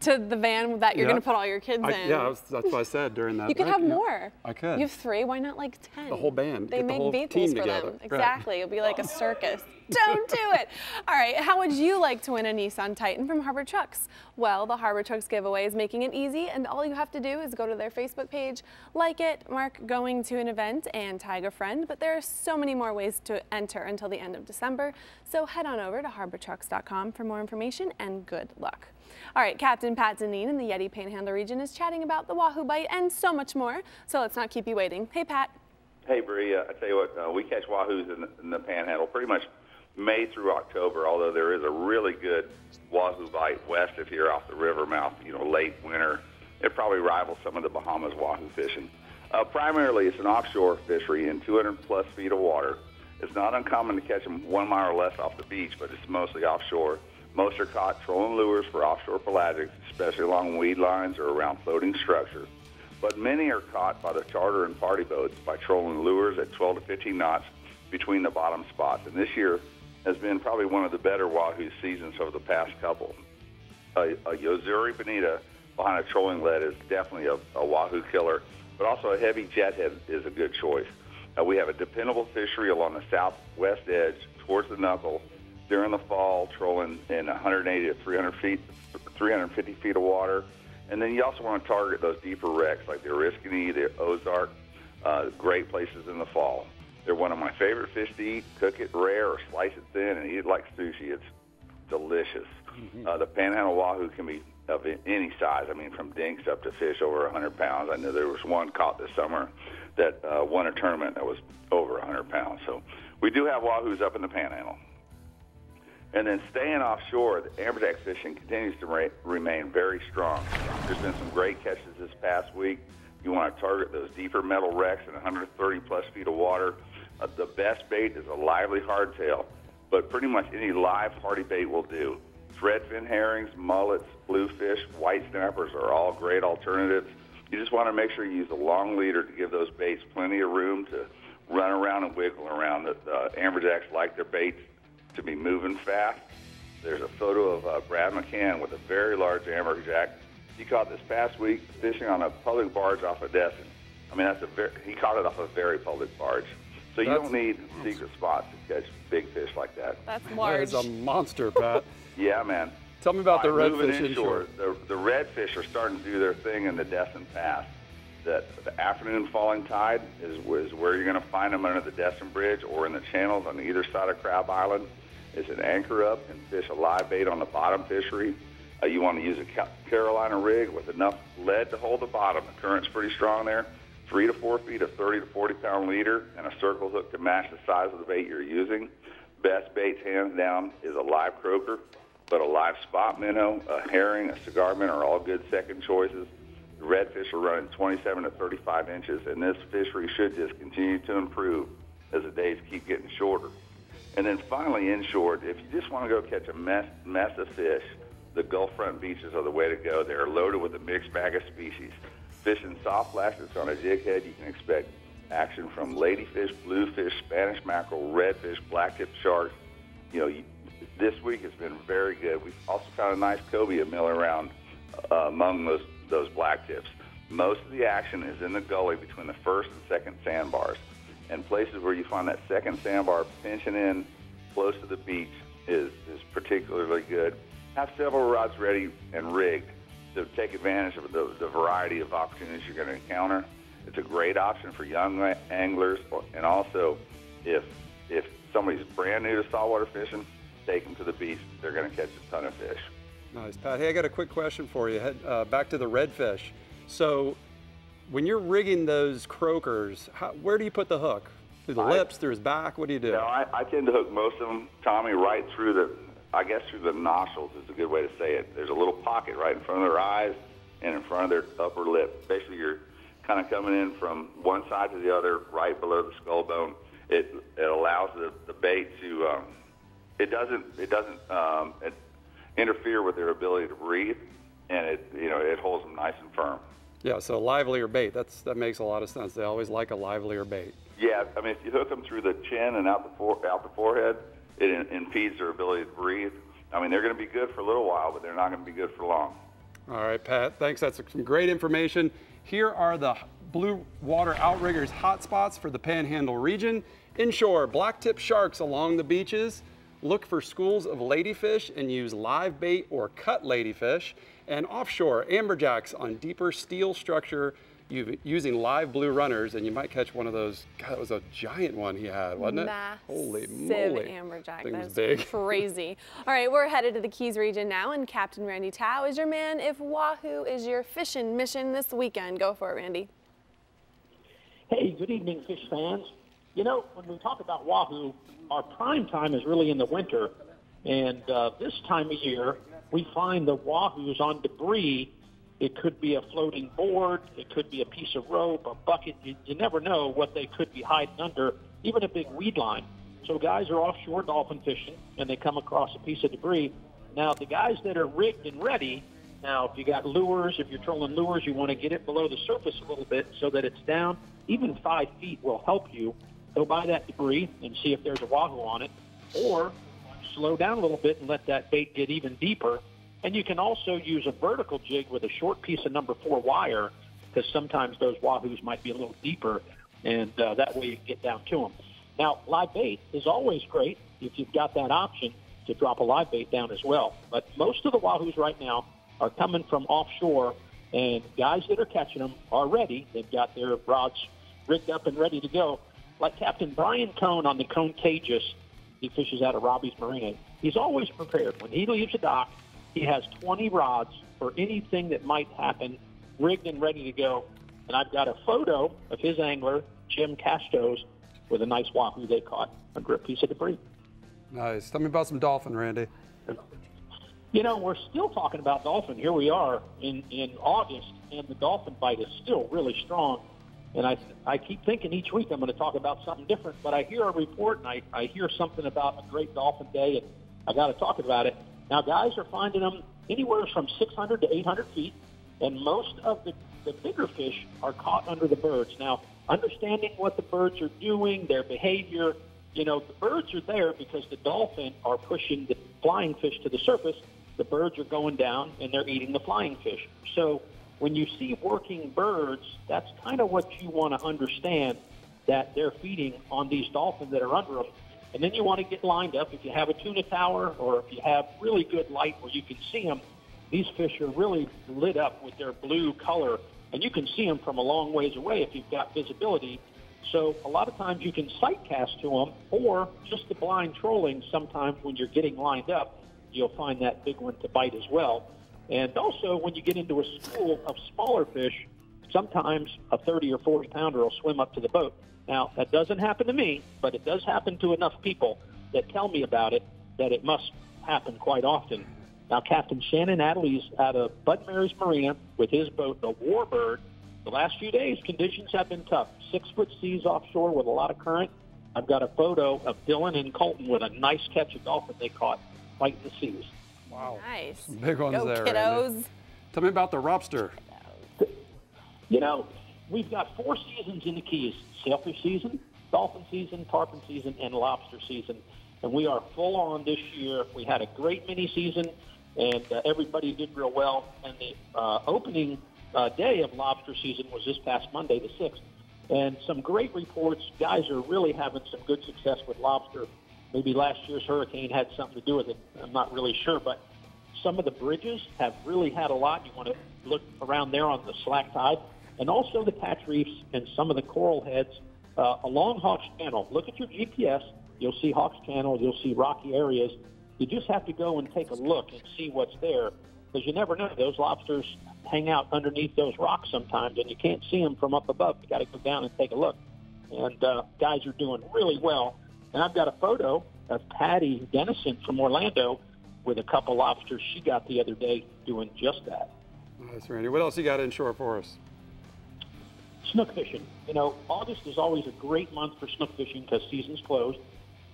to the van that you're going to put all your kids in. Yeah, that's what I said during that. You could have more. I could. You have 3, why not like 10? The whole band. They Get make the whole vehicles team for together. them. Exactly. It'll be like a circus. Don't do it. All right, how would you like to win a Nissan Titan from Harbor Trucks? Well, the Harbor Trucks giveaway is making it easy, and all you have to do is go to their Facebook page, like it, mark going to an event, and tag a friend. But there are so many more ways to enter until the end of December, so head on over to harbortrucks.com for more information, and good luck. All right, Captain Pat Deneen in the Yeti Panhandle region is chatting about the Wahoo bite and so much more, so let's not keep you waiting. Hey, Pat. Hey, Brie, I tell you what, we catch Wahoos in the Panhandle pretty much May through October, although there is a really good Wahoo bite west of here off the river mouth, late winter. It probably rivals some of the Bahamas Wahoo fishing. Primarily, it's an offshore fishery in 200-plus feet of water. It's not uncommon to catch them 1 mile or less off the beach, but it's mostly offshore. Most are caught trolling lures for offshore pelagics, especially along weed lines or around floating structures. But many are caught by the charter and party boats by trolling lures at 12 to 15 knots between the bottom spots. And this year has been probably one of the better Wahoo seasons over the past couple. A Yozuri bonita behind a trolling lead is definitely a Wahoo killer, but also a heavy jet head is a good choice. We have a dependable fishery along the southwest edge towards the knuckle during the fall, trolling in 180 to 350 feet of water. And then you also want to target those deeper wrecks like the Oriskany, the Ozark, great places in the fall. They're one of my favorite fish to eat. Cook it rare or slice it thin and eat it like sushi. It's delicious. The Panhandle Wahoo can be of any size. I mean, from dinks up to fish over 100 pounds. I know there was one caught this summer that won a tournament that was over 100 pounds. So we do have Wahoos up in the Panhandle. And then staying offshore, the amberjack fishing continues to remain very strong. There's been some great catches this past week. You want to target those deeper metal wrecks in 130-plus feet of water. The best bait is a lively hardtail, but pretty much any live hardy bait will do. Threadfin herrings, mullets, bluefish, white snappers are all great alternatives. You just want to make sure you use a long leader to give those baits plenty of room to run around and wiggle around. The amberjacks like their baits to be moving fast. There's a photo of Brad McCann with a very large amberjack he caught this past week fishing on a public barge off of Destin. I mean, he caught it off a very public barge. So you don't need secret spots to catch big fish like that. That's large. That is a monster, Pat. Yeah, man. Tell me about the redfish inshore. The redfish are starting to do their thing in the Destin Pass. The afternoon falling tide is where you're going to find them under the Destin Bridge or in the channels on either side of Crab Island. It's an anchor up and fish a live bait on the bottom fishery. You want to use a Carolina rig with enough lead to hold the bottom. The current's pretty strong there. 3 to 4 feet of 30 to 40 pound leader and a circle hook to match the size of the bait you're using. Best baits, hands down, is a live croaker, but a live spot minnow, a herring, a cigar minnow are all good second choices. The redfish are running 27 to 35 inches, and this fishery should just continue to improve as the days keep getting shorter. And then finally, inshore, if you just want to go catch a mess of fish, the Gulf front beaches are the way to go. They're loaded with a mixed bag of species. Fishing soft plastics on a jig head, you can expect action from ladyfish, bluefish, Spanish mackerel, redfish, blacktip sharks. This week has been very good. We've also found a nice cobia mill around among those blacktips. Most of the action is in the gully between the first and second sandbars. And places where you find that second sandbar pinching in close to the beach is particularly good. Have several rods ready and rigged to take advantage of the variety of opportunities you're going to encounter. It's a great option for young anglers, and also if somebody's brand new to saltwater fishing, take them to the beach. They're going to catch a ton of fish. Nice, Pat. Hey, I got a quick question for you. Back to the redfish. So when you're rigging those croakers, where do you put the hook? Through the lips, through his back? What do you do? I tend to hook most of them, Tommy, right through through the nostrils is a good way to say it. There's a little pocket right in front of their eyes and in front of their upper lip. Basically, you're kind of coming in from one side to the other, right below the skull bone. It allows the bait to it doesn't interfere with their ability to breathe, and it holds them nice and firm. Yeah, so livelier bait. That makes a lot of sense. They always like a livelier bait. Yeah, I mean, if you hook them through the chin and out the forehead, it impedes their ability to breathe. I mean, they're going to be good for a little while, but they're not going to be good for long. All right, Pat, thanks. That's some great information. Here are the Blue Water Outriggers hotspots for the Panhandle region. Inshore, blacktip sharks along the beaches. Look for schools of ladyfish and use live bait or cut ladyfish. And offshore, amberjacks on deeper steel structure using live blue runners, and you might catch one of those. God, that was a giant one he had, wasn't it? Massive Holy moly. Amberjack. Thing That's was big. Crazy. All right, we're headed to the Keys region now, and Captain Randy Tao is your man if Wahoo is your fishing mission this weekend. Go for it, Randy. Hey, good evening, fish fans. When we talk about Wahoo, our prime time is really in the winter, and this time of year, we find the Wahoos on debris. It could be a floating board. It could be a piece of rope, a bucket. You never know what they could be hiding under, even a big weed line. So guys are offshore dolphin fishing, and they come across a piece of debris. Now, the guys that are rigged and ready, now, if you got lures, if you're trolling lures, you want to get it below the surface a little bit so that it's down. Even 5 feet will help you. Go by that debris and see if there's a Wahoo on it, or slow down a little bit and let that bait get even deeper. And you can also use a vertical jig with a short piece of number 4 wire, because sometimes those Wahoos might be a little deeper, and that way you can get down to them. Now, live bait is always great if you've got that option to drop a live bait down as well. But most of the Wahoos right now are coming from offshore, and guys that are catching them are ready. They've got their rods rigged up and ready to go. Like Captain Brian Cohn on the Cone Cages, he fishes out of Robbie's Marina. He's always prepared. When he leaves a dock, he has 20 rods for anything that might happen, rigged and ready to go. And I've got a photo of his angler, Jim Castos, with a nice Wahoo they caught under a piece of debris. Nice. Tell me about some dolphin, Randy. We're still talking about dolphin. Here we are in August, and the dolphin bite is still really strong. And I keep thinking each week I'm going to talk about something different, but I hear a report and I hear something about a great dolphin day, and I got to talk about it. Now, guys are finding them anywhere from 600 to 800 feet, and most of the bigger fish are caught under the birds. Now, understanding what the birds are doing, their behavior, the birds are there because the dolphin are pushing the flying fish to the surface. The birds are going down, and they're eating the flying fish. So when you see working birds, that's kind of what you want to understand, that they're feeding on these dolphins that are under them. And then you want to get lined up. If you have a tuna tower or if you have really good light where you can see them, these fish are really lit up with their blue color, and you can see them from a long ways away if you've got visibility. So a lot of times you can sight cast to them, or just the blind trolling. Sometimes when you're getting lined up, you'll find that big one to bite as well. And also when you get into a school of smaller fish, sometimes a 30 or 40 pounder will swim up to the boat. Now, that doesn't happen to me, but it does happen to enough people that tell me about it, that it must happen quite often. Now, Captain Shannon Adley's out of Bud Mary's Marina with his boat, the Warbird. The last few days, conditions have been tough. 6-foot seas offshore with a lot of current. I've got a photo of Dylan and Colton with a nice catch of dolphin they caught fighting the seas. Wow. Nice. Some big ones Go, there, kiddos. Randy. Tell me about the lobster. You know, we've got 4 seasons in the Keys: sailfish season, dolphin season, tarpon season, and lobster season. And we are full on this year. We had a great mini season, and everybody did real well. And the opening day of lobster season was this past Monday, the 6th. And some great reports. Guys are really having some good success with lobster. Maybe last year's hurricane had something to do with it. I'm not really sure, but some of the bridges have really had a lot. You want to look around there on the slack tide. And also the patch reefs and some of the coral heads along Hawks Channel. Look at your GPS. You'll see Hawks Channel. You'll see rocky areas. You just have to go and take a look and see what's there, because you never know. Those lobsters hang out underneath those rocks sometimes, and you can't see them from up above. You got to go down and take a look. And guys are doing really well. And I've got a photo of Patty Dennison from Orlando with a couple lobsters she got the other day doing just that. Nice, Randy. What else you got inshore for us? Snook fishing. You know, August is always a great month for snook fishing because season's closed.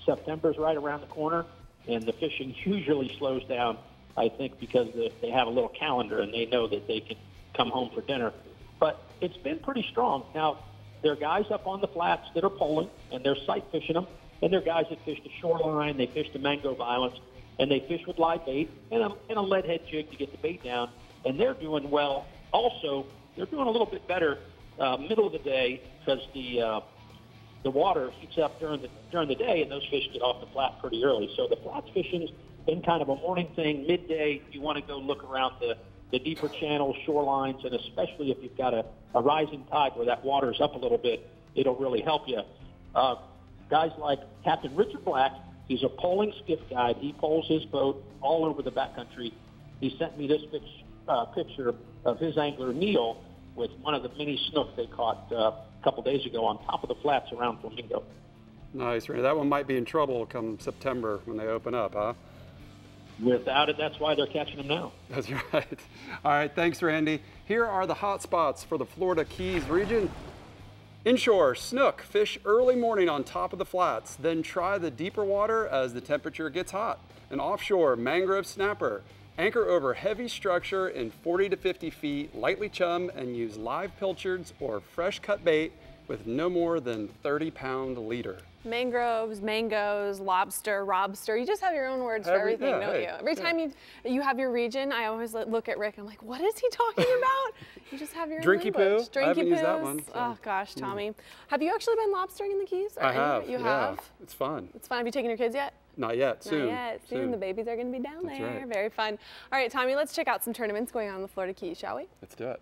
September's right around the corner, and the fishing usually slows down, I think, because they have a little calendar and they know that they can come home for dinner. But it's been pretty strong. Now, there are guys up on the flats that are poling, and they're sight fishing them, and there are guys that fish the shoreline, they fish the mangrove islands, and they fish with live bait and a lead head jig to get the bait down, and they're doing well. Also, they're doing a little bit better middle of the day, because the water heats up during the day, and those fish get off the flat pretty early. So the flats fishing has been kind of a morning thing. Midday, you want to go look around the deeper channels, shorelines, and especially if you've got a rising tide where that water's up a little bit, it'll really help you. Guys like Captain Richard Black, he's a poling skiff guide. He poles his boat all over the backcountry. He sent me this picture of his angler, Neil, with one of the mini snook they caught a couple days ago on top of the flats around Flamingo. Nice, Randy. That one might be in trouble come September when they open up, huh? Without it, that's why they're catching them now. That's right. All right, thanks, Randy. Here are the hot spots for the Florida Keys region. Inshore, snook, fish early morning on top of the flats, then try the deeper water as the temperature gets hot. And offshore, mangrove snapper. Anchor over heavy structure in 40 to 50 feet, lightly chum, and use live pilchards or fresh cut bait with no more than 30-pound leader. Mangroves, mangoes, lobster, robster. You just have your own words for everything, don't you? Every time you have your region, I always look at Rick and I'm like, what is he talking about? You just have your own Drinky language. poo. I haven't used that one. So. Oh gosh, Tommy. Have you actually been lobstering in the Keys? I have. You have? It's fun. It's fun. Have you taken your kids yet? Not yet. Soon. Not yet. Soon. The babies are going to be down That's there. Right. Very fun. All right, Tommy, let's check out some tournaments going on in the Florida Keys, shall we? Let's do it.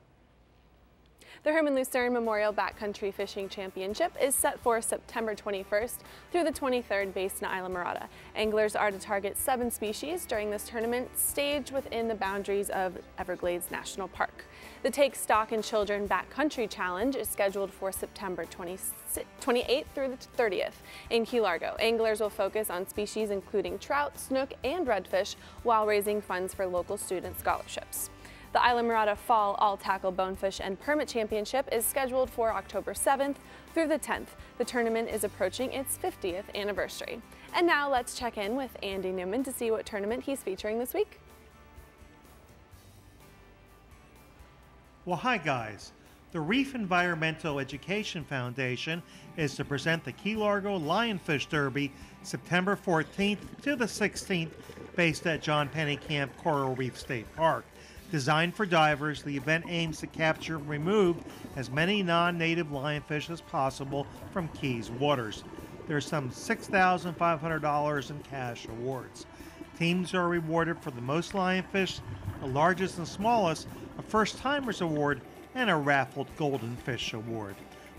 The Herman Lucerne Memorial Backcountry Fishing Championship is set for September 21st through the 23rd based in Isla Mirada. Anglers are to target 7 species during this tournament, staged within the boundaries of Everglades National Park. The Take Stock in Children Backcountry Challenge is scheduled for September 28th through the 30th in Key Largo. Anglers will focus on species including trout, snook, and redfish while raising funds for local student scholarships. The Isla Mirada Fall All-Tackle Bonefish and Permit Championship is scheduled for October 7th through the 10th. The tournament is approaching its 50th anniversary. And now let's check in with Andy Newman to see what tournament he's featuring this week. Well, hi guys. The Reef Environmental Education Foundation is to present the Key Largo Lionfish Derby September 14th to the 16th based at John Penny Camp Coral Reef State Park. Designed for divers, the event aims to capture and remove as many non-native lionfish as possible from Keys waters. There's some $6,500 in cash awards. Teams are rewarded for the most lionfish, the largest and smallest, a first-timers award, and a raffled golden fish award.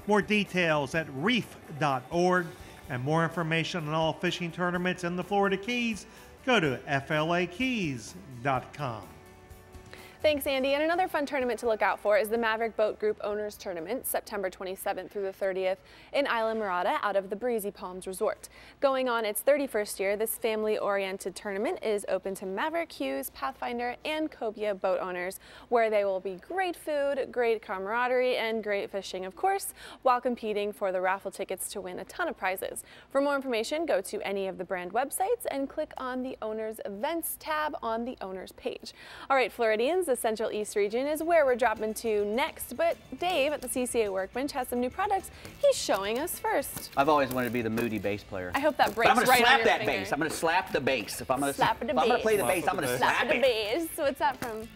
More details at reef.org, and more information on all fishing tournaments in the Florida Keys, go to flakeys.com. Thanks, Andy. And another fun tournament to look out for is the Maverick Boat Group Owners Tournament, September 27th through the 30th in Isla Mirada out of the Breezy Palms Resort. Going on its 31st year, this family-oriented tournament is open to Maverick, Hughes, Pathfinder, and Cobia boat owners, where there will be great food, great camaraderie, and great fishing, of course, while competing for the raffle tickets to win a ton of prizes. For more information, go to any of the brand websites and click on the Owners Events tab on the Owners page. All right, Floridians, the Central East region is where we're dropping to next, but Dave at the CCA Workbench has some new products he's showing us first. I've always wanted to be the moody bass player. I hope that breaks right on your finger. I'm going to slap that bass. I'm going to slap the bass. If I'm going to play the bass, I'm going to slap the bass. So what's that from?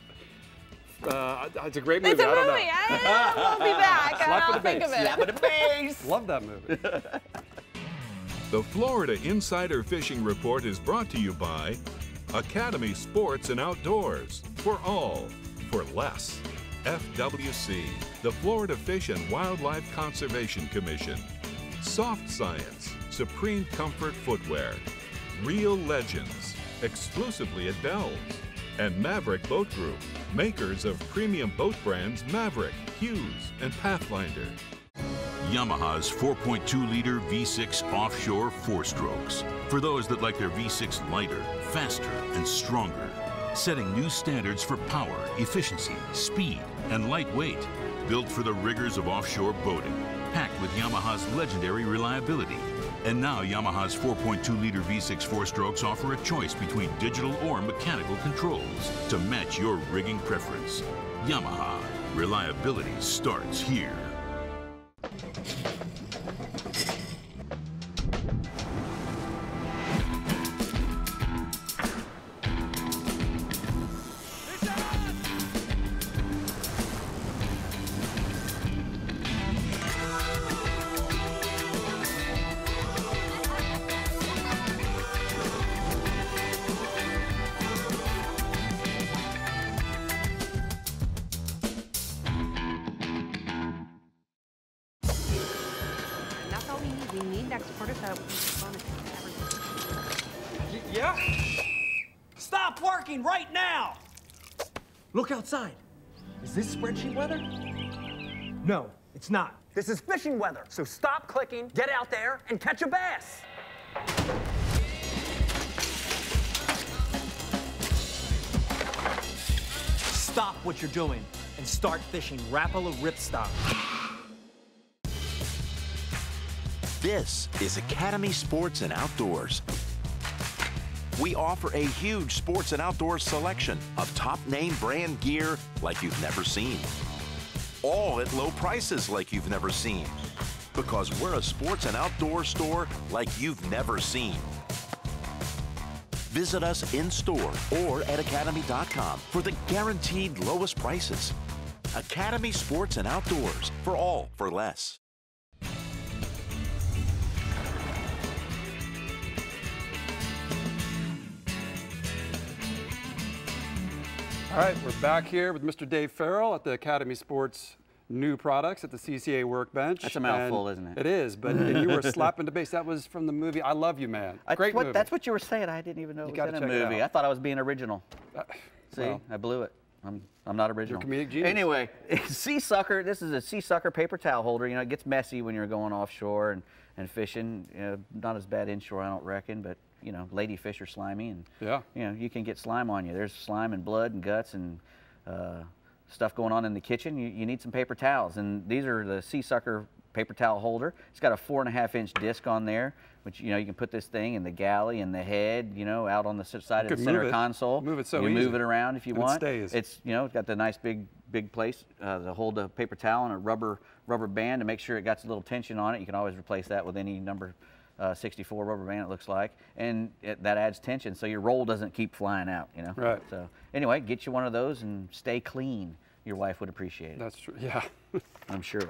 It's a great movie. It's a movie. I won't be back. I'll think of it. Slap the bass. Love that movie. The Florida Insider Fishing Report is brought to you by Academy Sports and Outdoors. For all, for less. FWC, the Florida Fish and Wildlife Conservation Commission. SoftScience, Supreme Comfort Footwear. Real Legends, exclusively at Bell's. And Maverick Boat Group, makers of premium boat brands Maverick, Hughes, and Pathfinder. Yamaha's 4.2-liter V6 offshore 4-strokes. For those that like their V6 lighter, faster, and stronger. Setting new standards for power, efficiency, speed, and lightweight. Built for the rigors of offshore boating. Packed with Yamaha's legendary reliability. And now Yamaha's 4.2-liter V6 4-strokes offer a choice between digital or mechanical controls to match your rigging preference. Yamaha. Reliability starts here. Yeah? Stop working right now! Look outside. Is this spreadsheet weather? No, it's not. This is fishing weather. So stop clicking, get out there, and catch a bass. Stop what you're doing and start fishing Rapala ripstop. This is Academy Sports and Outdoors. We offer a huge sports and outdoors selection of top name brand gear like you've never seen. All at low prices like you've never seen. Because we're a sports and outdoor store like you've never seen. Visit us in store or at academy.com for the guaranteed lowest prices. Academy Sports and Outdoors, for all for less. All right, we're back here with Mr. Dave Ferrell at the Academy Sports new products at the CCA Workbench. That's a mouthful, isn't it? It is, but and you were slapping the bass. That was from the movie I Love You, Man. Great movie. That's what you were saying. I didn't even know it was in a movie. I thought I was being original. See, well, I blew it. I'm not original. You're a comedic genius. Anyway, Sea Sucker. This is a Sea Sucker paper towel holder. You know, it gets messy when you're going offshore and fishing. You know, not as bad inshore, I don't reckon, but you know, lady fish are slimy, and yeah, you know, you can get slime on you. There's slime and blood and guts and stuff going on in the kitchen. You need some paper towels, and these are the Sea Sucker paper towel holder. It's got a 4.5-inch disc on there, which you know you can put this thing in the galley and the head, you know, out on the side of the center console. Move it so you easy. Move it around if you want. It stays. It's it's got the nice big place to hold the paper towel and a rubber band to make sure it got a little tension on it. You can always replace that with any number 64 rubber band, it looks like, and that adds tension, so your roll doesn't keep flying out, you know. Right. So anyway, get you one of those and stay clean. Your wife would appreciate it. That's true. Yeah. I'm sure.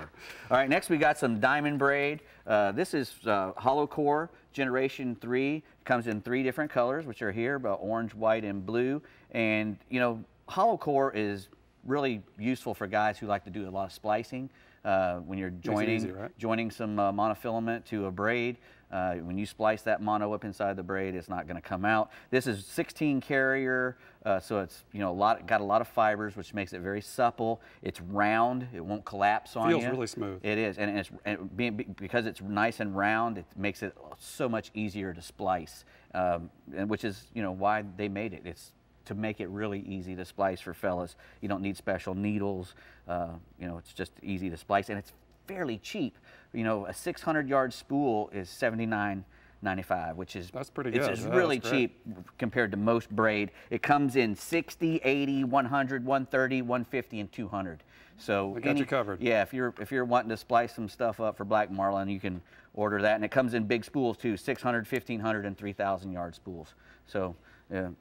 All right, next we got some diamond braid. This is hollow core generation 3. Comes in 3 different colors, which are here, about orange, white, and blue. And you know, hollow core is really useful for guys who like to do a lot of splicing. When you're joining some monofilament to a braid, when you splice that mono up inside the braid, it's not going to come out. This is 16 carrier, so it's got a lot of fibers, which makes it very supple. It's round; it won't collapse on you. Feels really smooth. It is, and because it's nice and round, it makes it so much easier to splice, and which is why they made it. It's to make it really easy to splice for fellas. You don't need special needles. It's just easy to splice, and it's fairly cheap. A 600-yard spool is $79.95, which is that's pretty good. It's really cheap compared to most braid. It comes in 60, 80, 100, 130, 150, and 200. So I got you covered. Yeah, if you're wanting to splice some stuff up for black marlin, you can order that, and it comes in big spools too, 600, 1,500, and 3,000-yard spools. So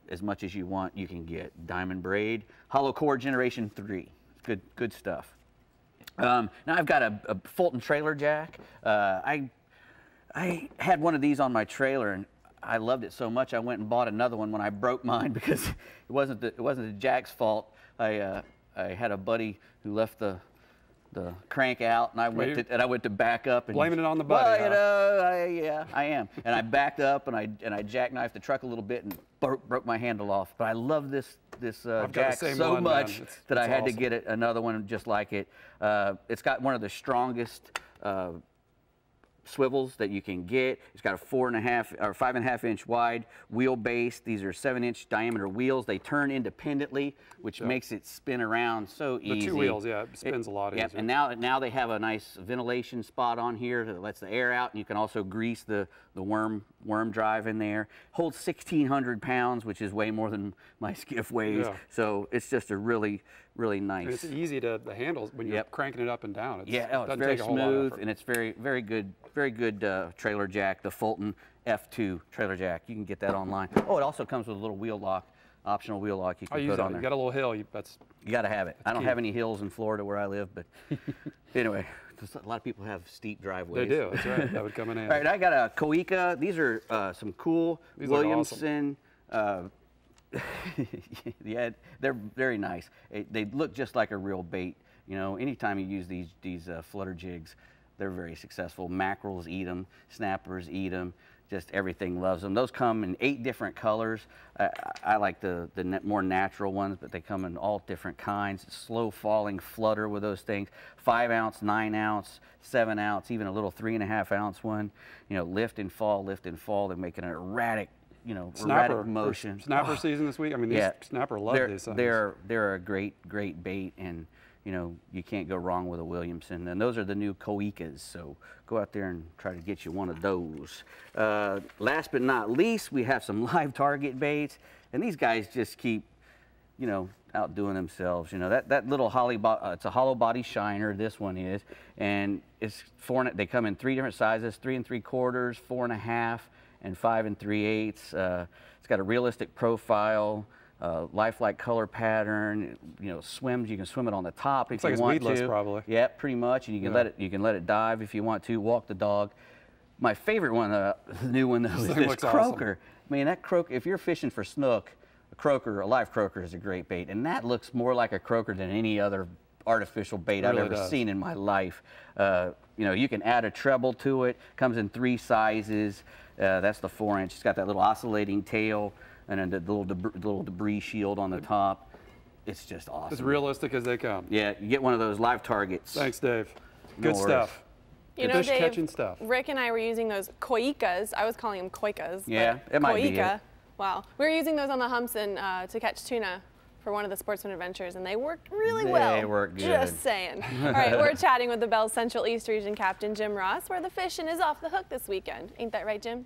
as much as you want, you can get diamond braid, hollow core generation 3. Good stuff. Now I've got a Fulton trailer jack. I had one of these on my trailer, and I loved it so much I went and bought another one when I broke mine, because it wasn't the jack's fault. I had a buddy who left the crank out, and I went to back up and blaming it on the buddy. Well, yeah, I am. And I backed up and I jackknifed the truck a little bit and broke my handle off. But I love this jack so much that I had to get another one just like it. It's got one of the strongest swivels that you can get. It's got a 5.5 inch wide wheelbase. These are 7-inch diameter wheels. They turn independently, which makes it spin around so easy. The 2 wheels, yeah, it spins a lot easier. And now they have a nice ventilation spot on here that lets the air out, and you can also grease the worm drive in there. Holds 1,600 pounds, which is way more than my skiff weighs. Yeah. So it's just a really nice. And it's easy to the handles when you're cranking it up and down. It's very smooth, and it's very good trailer jack. The Fulton F2 trailer jack. You can get that online. Oh, it also comes with a little wheel lock, optional wheel lock you can put on there. You got a little hill. You got to have it. I don't have any hills in Florida where I live, but anyway, a lot of people have steep driveways. They do. That's right. That would come in handy. All right, I got a Koika. These are some cool Williamson. Yeah, they're very nice. They look just like a real bait. Anytime you use these flutter jigs, they're very successful. Mackerels eat them, snappers eat them, just everything loves them. Those come in 8 different colors. I like the more natural ones, but they come in all different kinds. Slow falling flutter with those things. 5 ounce, 9 ounce, 7 ounce, even a little 3.5 ounce one. Lift and fall, lift and fall. They're making an erratic erratic motion. Snapper season this week. I mean, these snapper love these things. They're a great bait, and you can't go wrong with a Williamson. And those are the new Koikas, so go out there and try to get you one of those. Last but not least, we have some live target baits, and these guys just keep, outdoing themselves. That little it's a hollow body shiner. This one is, and it's they come in 3 different sizes: 3 3/4, 4.5. and 5 3/8. It's got a realistic profile, lifelike color pattern. Swims. You can swim it on the top if you want to. Weedless, probably. Yeah, pretty much. And you can let it dive if you want to. Walk the dog. My favorite one, the new one though, is this croaker. Awesome. I mean, that croaker. If you're fishing for snook, a live croaker is a great bait, and that looks more like a croaker than any other artificial bait I've ever seen in my life. You can add a treble to it. Comes in 3 sizes. That's the 4-inch. It's got that little oscillating tail and then the little debris shield on the top. It's just awesome. As realistic as they come. Yeah, you get one of those live targets. Thanks, Dave. Good stuff. Dave, catching stuff. Rick and I were using those Koikas. I was calling them Koikas. Yeah, it might be it. Wow. We were using those on the humps to catch tuna for one of the Sportsman Adventures, and they worked really well. They worked good. Just saying. All right, we're chatting with the Bell's Central East Region Captain Jim Ross, where the fishing is off the hook this weekend. Ain't that right, Jim?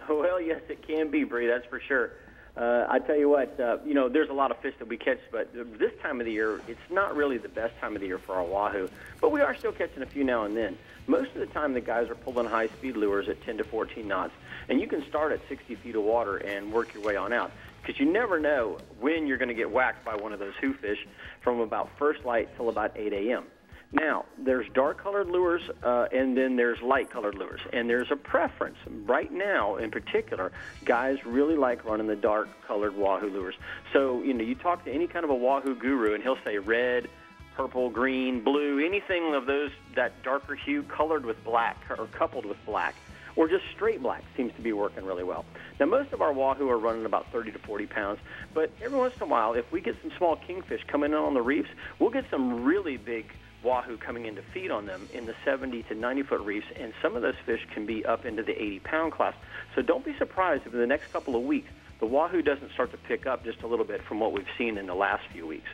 Well, yes, it can be, Brie, that's for sure. I tell you what, you know, there's a lot of fish that we catch, but this time of the year, it's not really the best time of the year for our wahoo. But we are still catching a few now and then. Most of the time, the guys are pulling high-speed lures at 10 to 14 knots, and you can start at 60 feet of water and work your way on out, because you never know when you're going to get whacked by one of those who fish from about first light till about 8 a.m. Now, there's dark-colored lures, and then there's light-colored lures, and there's a preference. Right now, in particular, guys really like running the dark-colored wahoo lures. So, you know, you talk to any kind of a wahoo guru, and he'll say red, purple, green, blue, anything of those, that darker hue colored with black or coupled with black, or just straight black seems to be working really well. Now, most of our wahoo are running about 30 to 40 pounds, but every once in a while, if we get some small kingfish coming in on the reefs, we'll get some really big wahoo coming in to feed on them in the 70 to 90-foot reefs, and some of those fish can be up into the 80-pound class. So don't be surprised if in the next couple of weeks the wahoo doesn't start to pick up just a little bit from what we've seen in the last few weeks.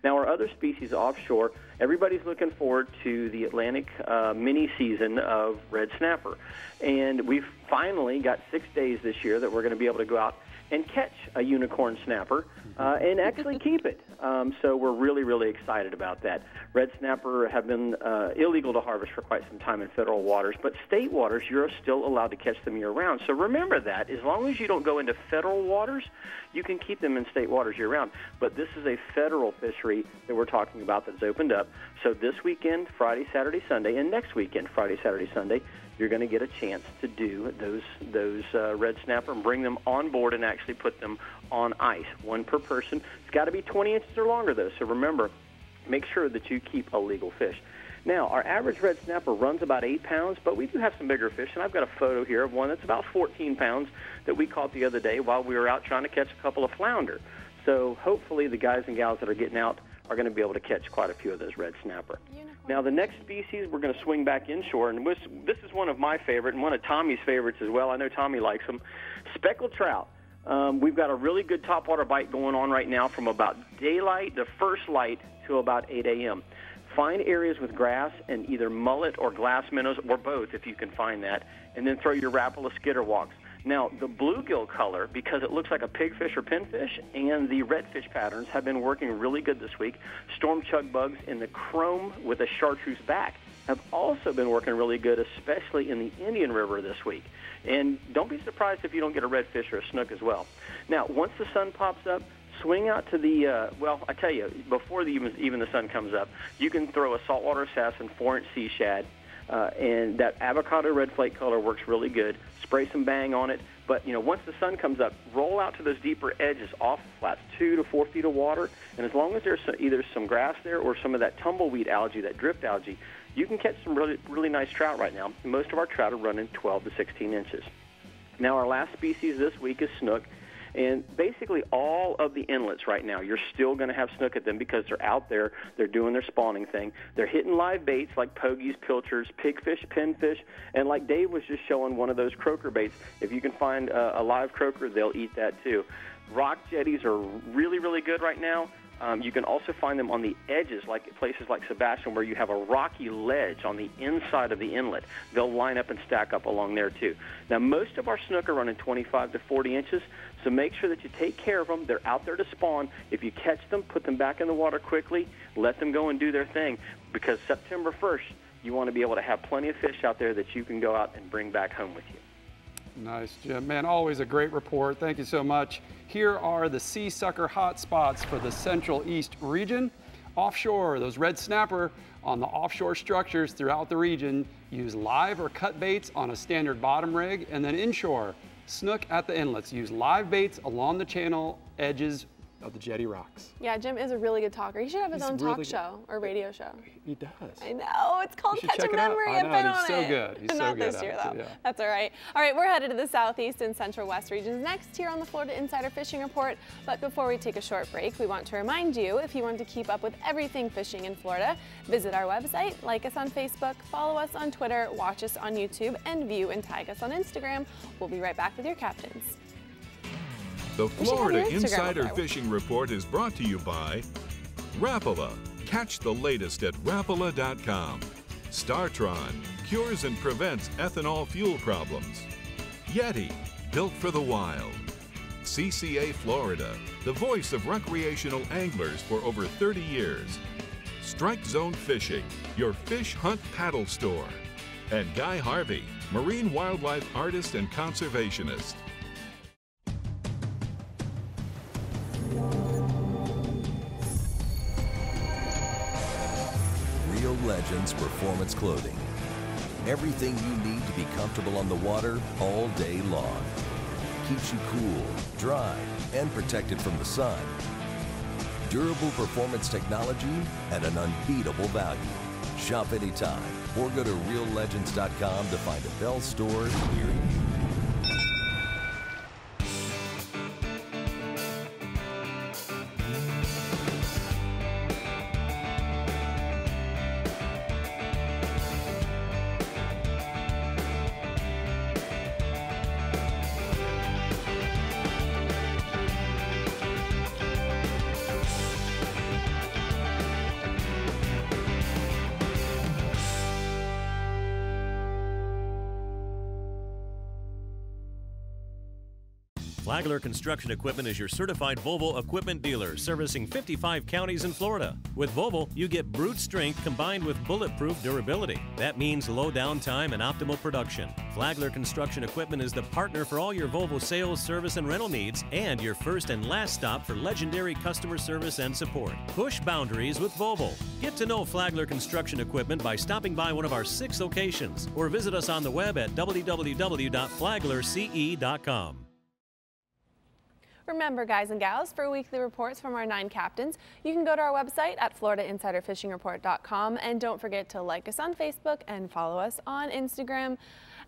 Now, our other species offshore, everybody's looking forward to the Atlantic mini season of red snapper, and we've finally got 6 days this year that we're going to be able to go out and catch a unicorn snapper and actually keep it. So we're really, really excited about that. Red snapper have been illegal to harvest for quite some time in federal waters, but state waters, you're still allowed to catch them year-round. So remember that. As long as you don't go into federal waters, you can keep them in state waters year-round. But this is a federal fishery that we're talking about that's opened up. So this weekend, Friday, Saturday, Sunday, and next weekend, Friday, Saturday, Sunday, you're going to get a chance to do those red snapper and bring them on board and actually put them on ice, one per person. It's got to be 20 inches or longer, though, so remember, make sure that you keep a legal fish. Now, our average red snapper runs about 8 pounds, but we do have some bigger fish, and I've got a photo here of one that's about 14 pounds that we caught the other day while we were out trying to catch a couple of flounder. So hopefully the guys and gals that are getting out are going to be able to catch quite a few of those red snapper. Now, the next species, we're going to swing back inshore, and this is one of my favorite and one of Tommy's favorites as well. I know Tommy likes them. Speckled trout. We've got a really good topwater bite going on right now from about daylight, the first light, to about 8 a.m. Find areas with grass and either mullet or glass minnows, or both if you can find that, and then throw your Rapala skitter walks. Now, the bluegill color, because it looks like a pigfish or pinfish, and the redfish patterns have been working really good this week. Storm chug bugs and the chrome with a chartreuse back have also been working really good, especially in the Indian River this week. And don't be surprised if you don't get a redfish or a snook as well. Now, once the sun pops up, swing out to the, well, I tell you, before even the sun comes up, you can throw a saltwater assassin 4-inch sea shad, and that avocado red flake color works really good. Spray some bang on it, but you know, once the sun comes up, roll out to those deeper edges off the flats, 2 to 4 feet of water, and as long as there's either some grass there or some of that tumbleweed algae, that drift algae, you can catch some really, really nice trout right now. Most of our trout are running 12 to 16 inches. Now, our last species this week is snook. And basically all of the inlets right now, you're still going to have snook at them because they're out there. They're doing their spawning thing. They're hitting live baits like pogies, pilchards, pigfish, pinfish, and like Dave was just showing, one of those croaker baits. If you can find a live croaker, they'll eat that too. Rock jetties are really, really good right now. You can also find them on the edges, like places like Sebastian, where you have a rocky ledge on the inside of the inlet. They'll line up and stack up along there, too. Now, most of our snook are running 25 to 40 inches, so make sure that you take care of them. They're out there to spawn. If you catch them, put them back in the water quickly. Let them go and do their thing, because September 1st, you want to be able to have plenty of fish out there that you can go out and bring back home with you. Nice, Jim. Man, always a great report. Thank you so much. Here are the sea sucker hot spots for the Central East region. Offshore, those red snapper on the offshore structures throughout the region. Use live or cut baits on a standard bottom rig. And then inshore, snook at the inlets. Use live baits along the channel edges of the jetty rocks. Yeah, Jim is a really good talker. He should have his own talk show or radio show. He does. I know. It's called Catch a Memory. I've been on it. He's so good. He's Not this year, though. Yeah. That's all right. All right, we're headed to the southeast and central west regions next here on the Florida Insider Fishing Report. But before we take a short break, we want to remind you, if you want to keep up with everything fishing in Florida, visit our website, like us on Facebook, follow us on Twitter, watch us on YouTube, and view and tag us on Instagram. We'll be right back with your captains. The Florida Insider Fishing Report is brought to you by Rapala. Catch the latest at Rapala.com. TRON cures and prevents ethanol fuel problems. Yeti, built for the wild. CCA Florida, the voice of recreational anglers for over 30 years. Strike Zone Fishing, your fish hunt paddle store. And Guy Harvey, marine wildlife artist and conservationist. Real Legends Performance Clothing. Everything you need to be comfortable on the water all day long. Keeps you cool, dry, and protected from the sun. Durable performance technology at an unbeatable value. Shop anytime or go to reallegends.com to find a Bell store near you. Flagler Construction Equipment is your certified Volvo equipment dealer, servicing 55 counties in Florida. With Volvo, you get brute strength combined with bulletproof durability. That means low downtime and optimal production. Flagler Construction Equipment is the partner for all your Volvo sales, service, and rental needs, and your first and last stop for legendary customer service and support. Push boundaries with Volvo. Get to know Flagler Construction Equipment by stopping by one of our 6 locations, or visit us on the web at www.flaglerce.com. Remember, guys and gals, for weekly reports from our 9 captains, you can go to our website at FloridaInsiderFishingReport.com, and don't forget to like us on Facebook and follow us on Instagram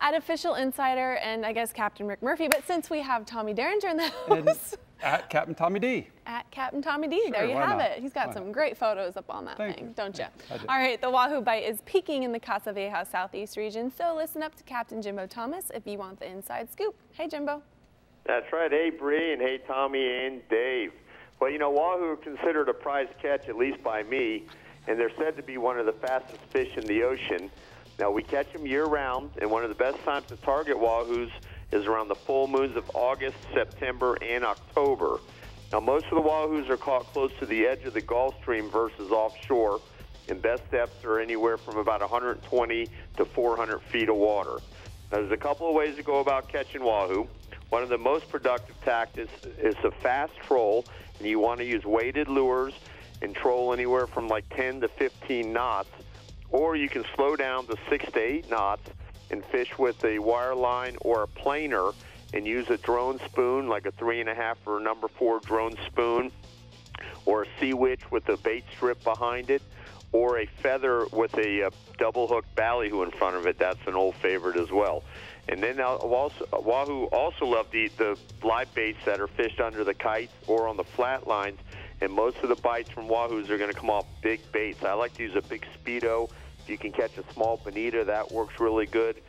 at Official Insider and I guess Captain Rick Murphy. But since we have Tommy Derringer in the house, at Captain Tommy D. At Captain Tommy D. Sure, there you have not? it. He's got some great photos up on that thing, don't you? I do. All right, the Wahoo bite is peaking in the Casa Vieja Southeast region, so listen up to Captain Jimbo Thomas if you want the inside scoop. Hey, Jimbo. That's right. Hey, Bree, and hey, Tommy and Dave. Well, you know, Wahoo are considered a prize catch, at least by me, and they're said to be one of the fastest fish in the ocean. Now, we catch them year-round, and one of the best times to target Wahoos is around the full moons of August, September, and October. Now, most of the Wahoos are caught close to the edge of the Gulf Stream versus offshore, and best depths are anywhere from about 120 to 400 feet of water. Now, there's a couple of ways to go about catching Wahoo. One of the most productive tactics is a fast troll, and you want to use weighted lures and troll anywhere from like 10 to 15 knots, or you can slow down to 6 to 8 knots and fish with a wire line or a planer and use a drone spoon, like a 3.5 or a number 4 drone spoon, or a sea witch with a bait strip behind it, or a feather with a double hook ballyhoo in front of it. That's an old favorite as well. And then Wahoo also love to eat the live baits that are fished under the kites or on the flat lines, and most of the bites from Wahoos are going to come off big baits. I like to use a big Speedo. If you can catch a small bonita, that works really good.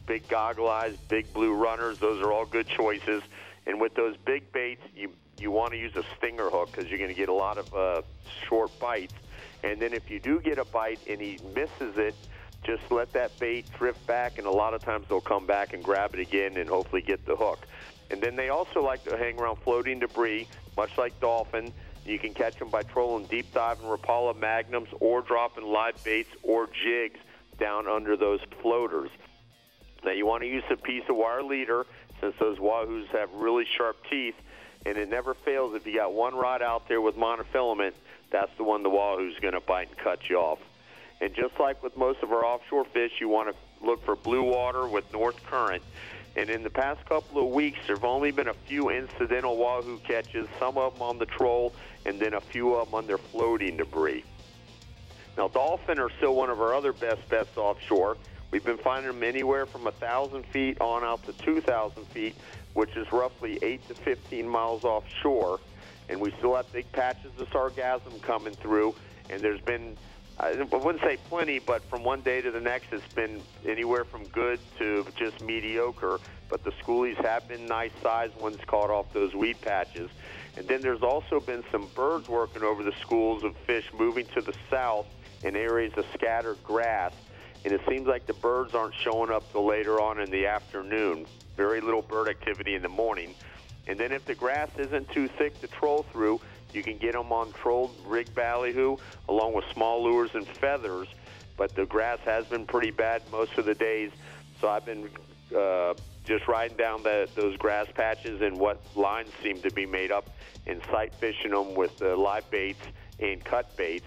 Big goggle eyes, big blue runners, those are all good choices. And with those big baits, you want to use a stinger hook because you're going to get a lot of short bites. And then if you do get a bite and he misses it, just let that bait drift back, and a lot of times they'll come back and grab it again and hopefully get the hook. And then they also like to hang around floating debris, much like dolphin. You can catch them by trolling deep dive and Rapala magnums or dropping live baits or jigs down under those floaters. Now, you want to use a piece of wire leader since those Wahoos have really sharp teeth, and it never fails. If you got one rod out there with monofilament, that's the one the Wahoo's going to bite and cut you off. And just like with most of our offshore fish, you want to look for blue water with north current. And in the past couple of weeks, there have only been a few incidental Wahoo catches, some of them on the troll, and then a few of them on their floating debris. Now, dolphin are still one of our other best bets offshore. We've been finding them anywhere from 1,000 feet on out to 2,000 feet, which is roughly 8 to 15 miles offshore. And we still have big patches of sargassum coming through, and there's been, I wouldn't say plenty, but from one day to the next, it's been anywhere from good to just mediocre. But the schoolies have been nice size ones caught off those weed patches. And then there's also been some birds working over the schools of fish moving to the south in areas of scattered grass. And it seems like the birds aren't showing up till later on in the afternoon. Very little bird activity in the morning. And then if the grass isn't too thick to troll through, you can get them on trolled rig ballyhoo along with small lures and feathers. But the grass has been pretty bad most of the days, so I've been just riding down those grass patches and what lines seem to be made up and sight fishing them with live baits and cut baits.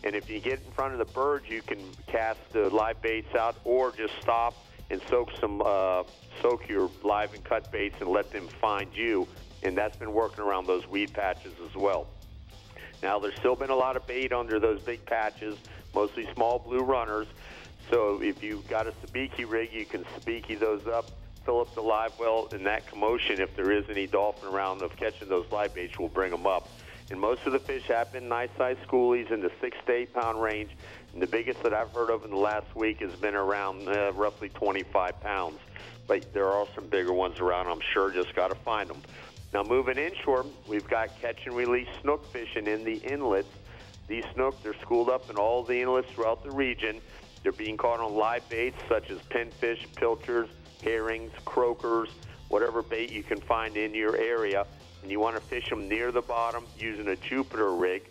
And if you get in front of the birds, you can cast the live baits out or just stop and soak your live and cut baits and let them find you. And that's been working around those weed patches as well. Now, there's still been a lot of bait under those big patches, mostly small blue runners. So if you've got a sabiki rig, you can sabiki those up, fill up the live well, and that commotion, if there is any dolphin around of catching those live baits, will bring them up. And most of the fish have been nice-sized schoolies in the 6 to 8 pound range. And the biggest that I've heard of in the last week has been around roughly 25 pounds. But there are some bigger ones around, I'm sure, just got to find them. Now, moving inshore, we've got catch and release snook fishing in the inlets. These snook, they're schooled up in all the inlets throughout the region. They're being caught on live baits such as pinfish, pilchards, herrings, croakers, whatever bait you can find in your area. And you want to fish them near the bottom using a Jupiter rig.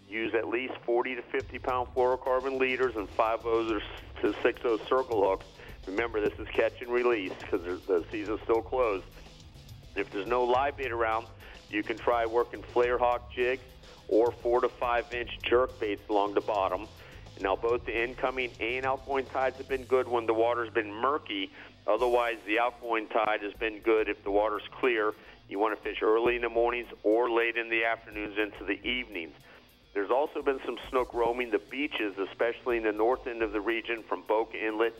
Use at least 40 to 50 pound fluorocarbon leaders and 5/0 to 6/0 circle hooks. Remember, this is catch and release because the season's still closed. If there's no live bait around, you can try working flare hawk jigs or 4 to 5 inch jerk baits along the bottom. Now, both the incoming and outgoing tides have been good when the water's been murky. Otherwise, the outgoing tide has been good if the water's clear. You want to fish early in the mornings or late in the afternoons into the evenings. There's also been some snook roaming the beaches, especially in the north end of the region from Boca Inlet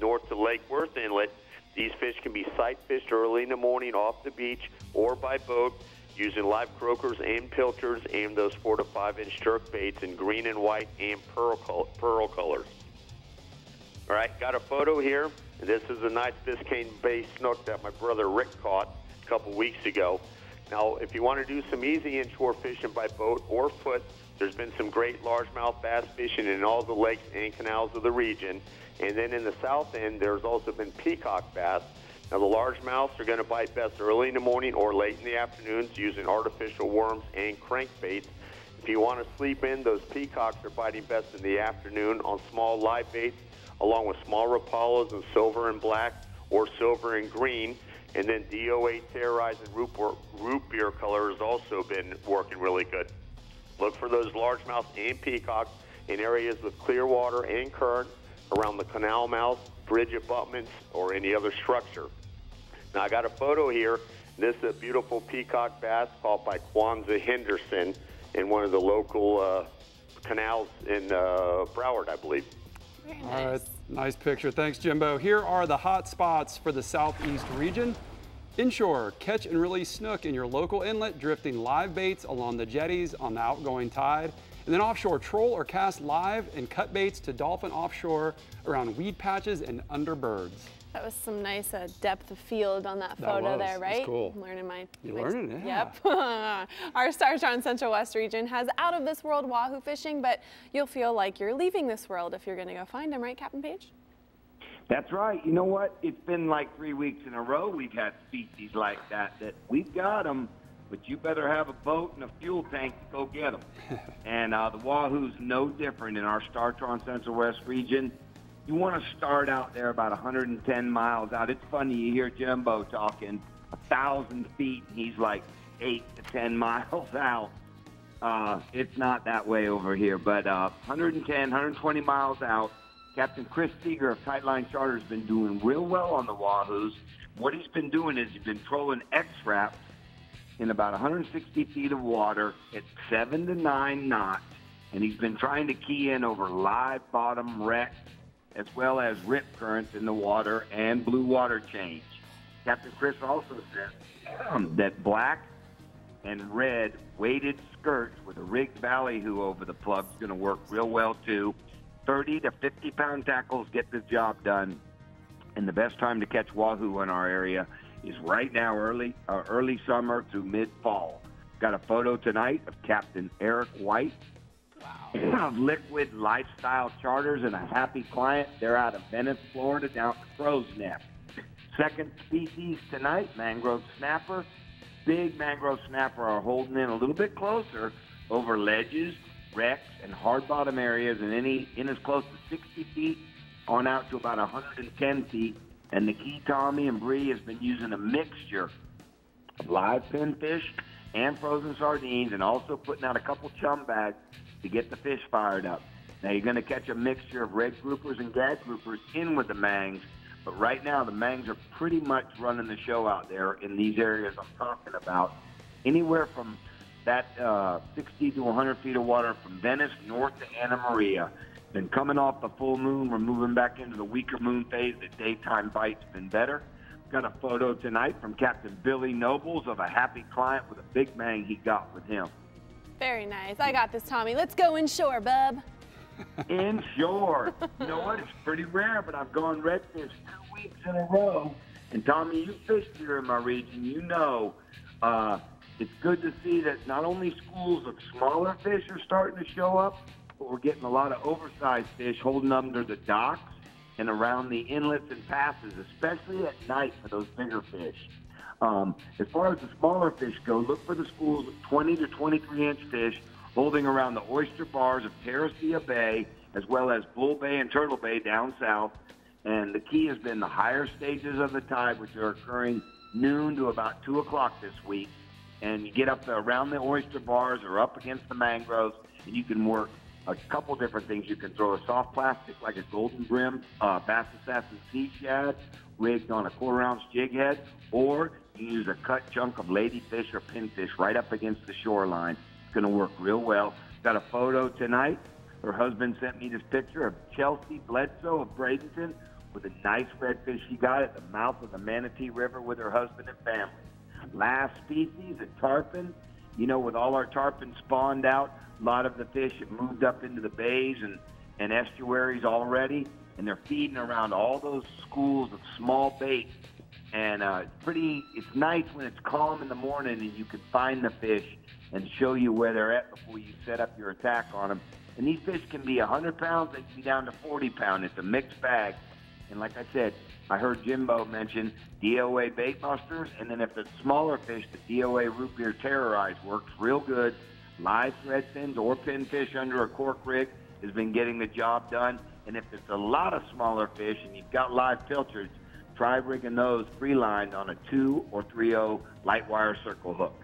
north to Lake Worth Inlet. These fish can be sight fished early in the morning off the beach or by boat using live croakers and pilchards and those 4 to 5 inch jerk baits in green and white and pearl colors. All right, got a photo here. This is a nice Biscayne Bay snook that my brother Rick caught a couple weeks ago. Now, if you want to do some easy inshore fishing by boat or foot, there's been some great largemouth bass fishing in all the lakes and canals of the region. And then in the south end, there's also been peacock bass. Now, the largemouths are going to bite best early in the morning or late in the afternoons using artificial worms and crankbaits. If you want to sleep in, those peacocks are biting best in the afternoon on small live baits, along with small rapalas in silver and black or silver and green. And then DO8 terrorize and root beer color has also been working really good. Look for those largemouth and peacocks in areas with clear water and current around the canal mouth, bridge abutments, or any other structure. Now, I got a photo here. This is a beautiful peacock bass caught by Kwanzaa Henderson in one of the local canals in Broward, I believe. Very nice. All right, nice picture. Thanks, Jimbo. Here are the hot spots for the southeast region. Inshore, catch and release snook in your local inlet, drifting live baits along the jetties on the outgoing tide. And then offshore, troll or cast live and cut baits to dolphin offshore around weed patches and under birds. That was some nice depth of field on that photo there, right? That's cool. I'm learning my... You learning it? Yeah. Yep. Our StarTron Central West region has out-of-this-world wahoo fishing, but you'll feel like you're leaving this world if you're going to go find them, right, Captain Page? That's right. You know what? It's been like 3 weeks in a row we've had species like that we've got them, but you better have a boat and a fuel tank to go get them. And the wahoo's no different in our StarTron Central West region. You want to start out there about 110 miles out. It's funny, you hear Jimbo talking 1,000 feet, and he's like 8 to 10 miles out. It's not that way over here, but 110, 120 miles out. Captain Chris Seeger of Tightline Charter has been doing real well on the wahoos. What he's been doing is he's been trolling X-Wraps in about 160 feet of water at 7 to 9 knots, and he's been trying to key in over live bottom wrecks as well as rip currents in the water and blue water change. Captain Chris also says that black and red weighted skirts with a rigged ballyhoo over the plug is going to work real well too. 30 to 50 pound tackles get the job done, and the best time to catch wahoo in our area is right now, early summer through mid-fall. Got a photo tonight of Captain Eric White of Liquid Lifestyle Charters and a happy client. They're out of Venice, Florida, down to Crow's Nest. Second species tonight, mangrove snapper. big mangrove snapper are holding in a little bit closer over ledges, wrecks, and hard bottom areas, and in as close to 60 feet on out to about 110 feet. And the key, Tommy and Brie, has been using a mixture of live pinfish and frozen sardines, and also putting out a couple chum bags to get the fish fired up. Now you're going to catch a mixture of red groupers and gag groupers in with the mangs, but right now the mangs are pretty much running the show out there in these areas I'm talking about. Anywhere from that 60 to 100 feet of water from Venice north to Anna Maria. Then coming off the full moon, we're moving back into the weaker moon phase. The daytime bite's been better. Got a photo tonight from Captain Billy Nobles of a happy client with a big mang he got with him. Very nice. I got this, Tommy. Let's go inshore, bub. Inshore. You know what? It's pretty rare, but I've gone redfish 2 weeks in a row. And Tommy, you fished here in my region. You know, it's good to see that not only schools of smaller fish are starting to show up, but we're getting a lot of oversized fish holding under the docks and around the inlets and passes, especially at night for those bigger fish. As far as the smaller fish go, look for the schools of 20 to 23-inch fish holding around the oyster bars of Terracea Bay, as well as Bull Bay and Turtle Bay down south. And the key has been the higher stages of the tide, which are occurring noon to about 2 o'clock this week. And you get up there around the oyster bars or up against the mangroves, and you can work a couple different things. You can throw a soft plastic like a golden brim bass assassin sea shad rigged on a 1/4-ounce jig head, or you use a cut chunk of ladyfish or pinfish right up against the shoreline. It's going to work real well. Got a photo tonight. Her husband sent me this picture of Chelsea Bledsoe of Bradenton with a nice redfish she got at the mouth of the Manatee River with her husband and family. Last species, a tarpon. You know, with all our tarpon spawned out, a lot of the fish have moved up into the bays and estuaries already, and they're feeding around all those schools of small bait. And it's nice when it's calm in the morning and you can find the fish and show you where they're at before you set up your attack on them. And these fish can be 100 pounds, they can be down to 40 pounds. It's a mixed bag. And like I said, I heard Jimbo mention DOA bait busters, and then if it's smaller fish, the DOA root beer terrorize works real good. Live thread fins or pinfish under a cork rig has been getting the job done. And if it's a lot of smaller fish and you've got live pilchards, try rigging those free-lined on a 2 or 3/0 light wire circle hook.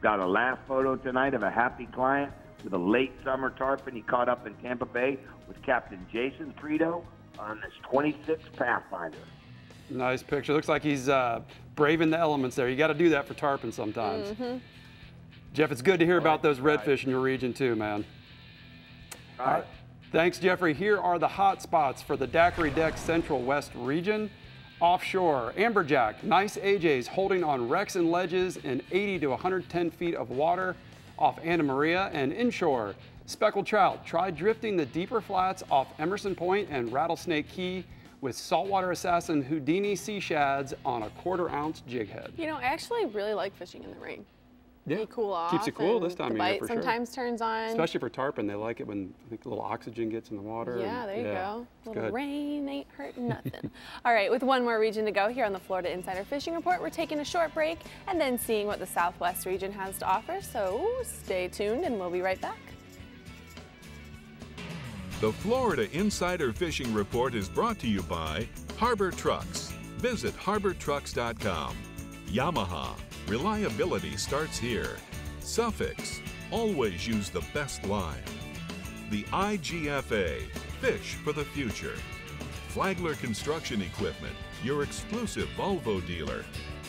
Got a last photo tonight of a happy client with a late summer tarpon he caught up in Tampa Bay with Captain Jason Frito on this 26 Pathfinder. Nice picture. Looks like he's braving the elements there. You got to do that for tarpon sometimes. Mm-hmm. Jeff, it's good to hear about those redfish in your region too, man. All right. Thanks, Jeffrey. Here are the hot spots for the Daiquiri Deck Central West region. Offshore, amberjack, nice AJs holding on wrecks and ledges in 80 to 110 feet of water off Anna Maria. And inshore, speckled trout, try drifting the deeper flats off Emerson Point and Rattlesnake Key with saltwater assassin Houdini sea shads on a 1/4-ounce jig head. You know, I actually really like fishing in the rain. Yeah, you cool off. keeps you cool this time of year for sure. The bite sometimes turns on. Especially for tarpon, they like it when I think a little oxygen gets in the water. Yeah, there you go. A little good. rain ain't hurting nothing. All right, with one more region to go here on the Florida Insider Fishing Report, we're taking a short break and then seeing what the Southwest region has to offer. So stay tuned and we'll be right back. The Florida Insider Fishing Report is brought to you by Harbor Trucks. Visit harbortrucks.com. Yamaha. Reliability starts here. Suffix. Always use the best line. The IGFA. Fish for the future. Flagler Construction Equipment. Your exclusive Volvo dealer.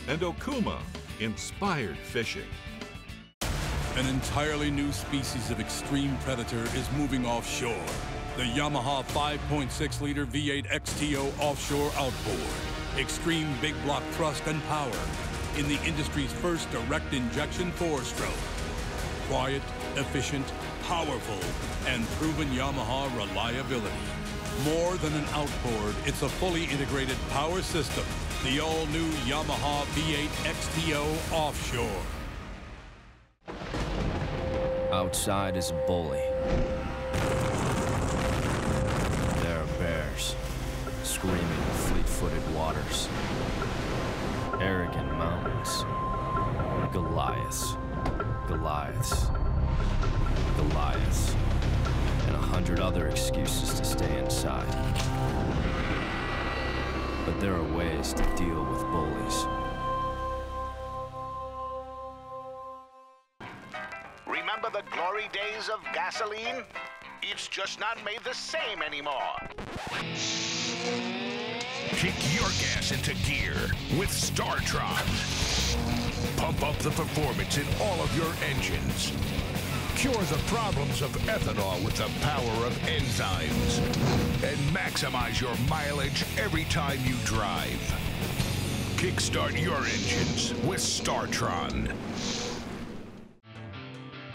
And Okuma. Inspired fishing. An entirely new species of extreme predator is moving offshore. The Yamaha 5.6-liter V8 XTO offshore outboard. Extreme big block thrust and power in the industry's first direct injection 4-stroke. Quiet, efficient, powerful, and proven Yamaha reliability. More than an outboard, it's a fully integrated power system. The all-new Yamaha V8 XTO offshore. Outside is a bully. There are bears, screaming fleet-footed waters, arrogant mountains, Goliaths, Goliaths, Goliaths, and 100 other excuses to stay inside. But there are ways to deal with bullies. Remember the glory days of gasoline? It's just not made the same anymore. Kick your gas into gear with TRON. Pump up the performance in all of your engines. Cure the problems of ethanol with the power of enzymes. And maximize your mileage every time you drive. Kickstart your engines with TRON.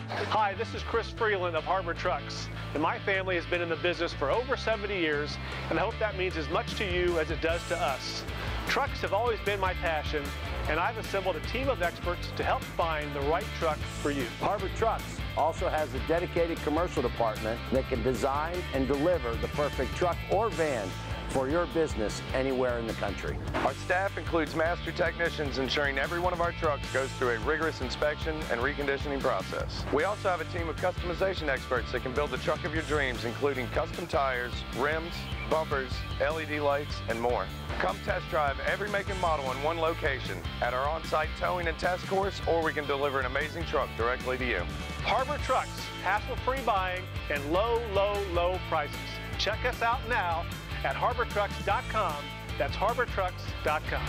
Hi, this is Chris Freeland of Harbor Trucks, and my family has been in the business for over 70 years, and I hope that means as much to you as it does to us. Trucks have always been my passion, and I've assembled a team of experts to help find the right truck for you. Harbor Trucks also has a dedicated commercial department that can design and deliver the perfect truck or van for your business anywhere in the country. Our staff includes master technicians ensuring every one of our trucks goes through a rigorous inspection and reconditioning process. We also have a team of customization experts that can build the truck of your dreams, including custom tires, rims, bumpers, LED lights, and more. Come test drive every make and model in one location at our on-site towing and test course, or we can deliver an amazing truck directly to you. Harbor Trucks, hassle-free buying and low, low, low prices. Check us out now at harbortrucks.com. That's harbortrucks.com.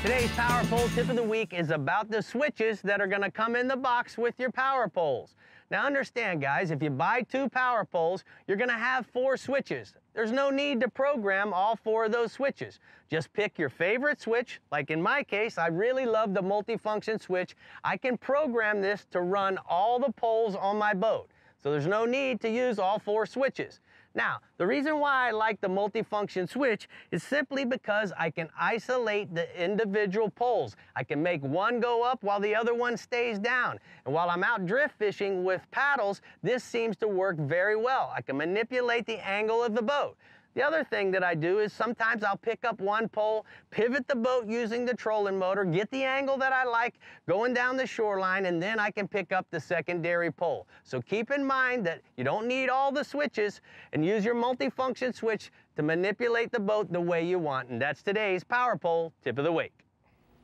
Today's Power Pole Tip of the Week is about the switches that are going to come in the box with your power poles. Now understand, guys, if you buy 2 power poles, you're going to have 4 switches. There's no need to program all 4 of those switches. Just pick your favorite switch. Like in my case, I really love the multifunction switch. I can program this to run all the poles on my boat. So there's no need to use all 4 switches. Now, the reason why I like the multifunction switch is simply because I can isolate the individual poles. I can make one go up while the other one stays down. And while I'm out drift fishing with paddles, this seems to work very well. I can manipulate the angle of the boat. The other thing that I do is sometimes I'll pick up one pole, pivot the boat using the trolling motor, get the angle that I like going down the shoreline, and then I can pick up the secondary pole. So keep in mind that you don't need all the switches, and use your multifunction switch to manipulate the boat the way you want. And that's today's Power Pole Tip of the Week.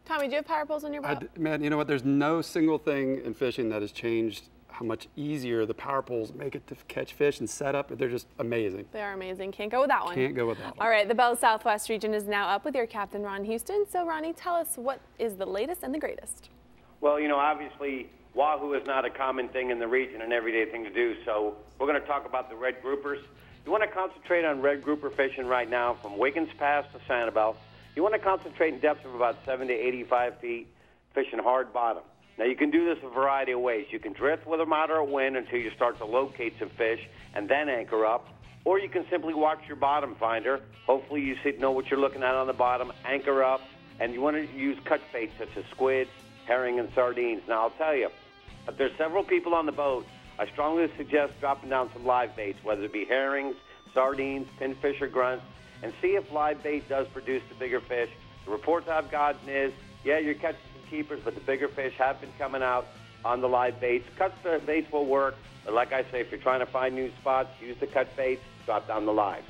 Tommy, do you have power poles on your boat? Man, you know what? There's no single thing in fishing that has changed how much easier the power poles make it to catch fish and set up. They're just amazing. They are amazing. Can't go with that one. Can't go with that one. All right, the Bell Southwest region is now up with your captain, Ron Houston. So, Ronnie, tell us what is the latest and the greatest. Well, you know, obviously, Wahoo is not a common thing in the region, an everyday thing to do. So we're going to talk about the red groupers. You want to concentrate on red grouper fishing right now from Wiggins Pass to Sanibel. You want to concentrate in depths of about 7 to 85 feet, fishing hard bottom. Now, you can do this a variety of ways. You can drift with a moderate wind until you start to locate some fish and then anchor up, or you can simply watch your bottom finder. Hopefully you know what you're looking at on the bottom, anchor up, and you want to use cut baits such as squid, herring, and sardines. Now, I'll tell you, if there's several people on the boat, I strongly suggest dropping down some live baits, whether it be herrings, sardines, pinfish, or grunts, and see if live bait does produce the bigger fish. The reports I've gotten is, yeah, you're catching keepers, but the bigger fish have been coming out on the live baits. Cut baits will work, but like I say, if you're trying to find new spots, use the cut baits, drop down the live.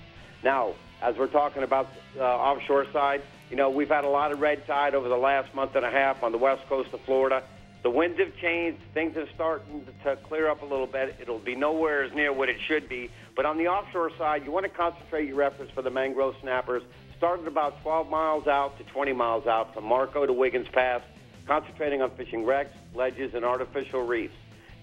Now, as we're talking about offshore side, you know, we've had a lot of red tide over the last month and a half on the west coast of Florida. The winds have changed. Things are starting to clear up a little bit. It'll be nowhere as near what it should be. But on the offshore side, you want to concentrate your efforts for the mangrove snappers. Start at about 12 miles out to 20 miles out from Marco to Wiggins Pass, concentrating on fishing wrecks, ledges, and artificial reefs.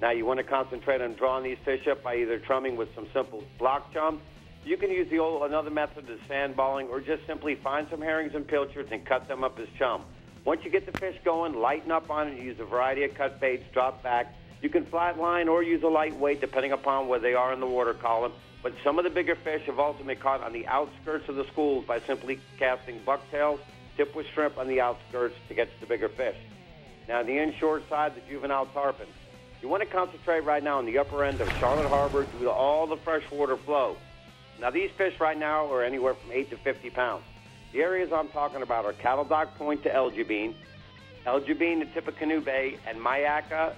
Now, you want to concentrate on drawing these fish up by either trumming with some simple block chum. You can use another method of sandballing, or just simply find some herrings and pilchards and cut them up as chum. Once you get the fish going, lighten up on it, use a variety of cut baits, drop back. You can flatline or use a lightweight, depending upon where they are in the water column. But some of the bigger fish have also been caught on the outskirts of the schools by simply casting bucktails, tip with shrimp on the outskirts to get to the bigger fish. Now, on the inshore side, the juvenile tarpon. You want to concentrate right now on the upper end of Charlotte Harbor due to all the freshwater flow. Now, these fish right now are anywhere from 8 to 50 pounds. The areas I'm talking about are Cattle Dock Point to Eljabine to Tippecanoe Bay, and Myakka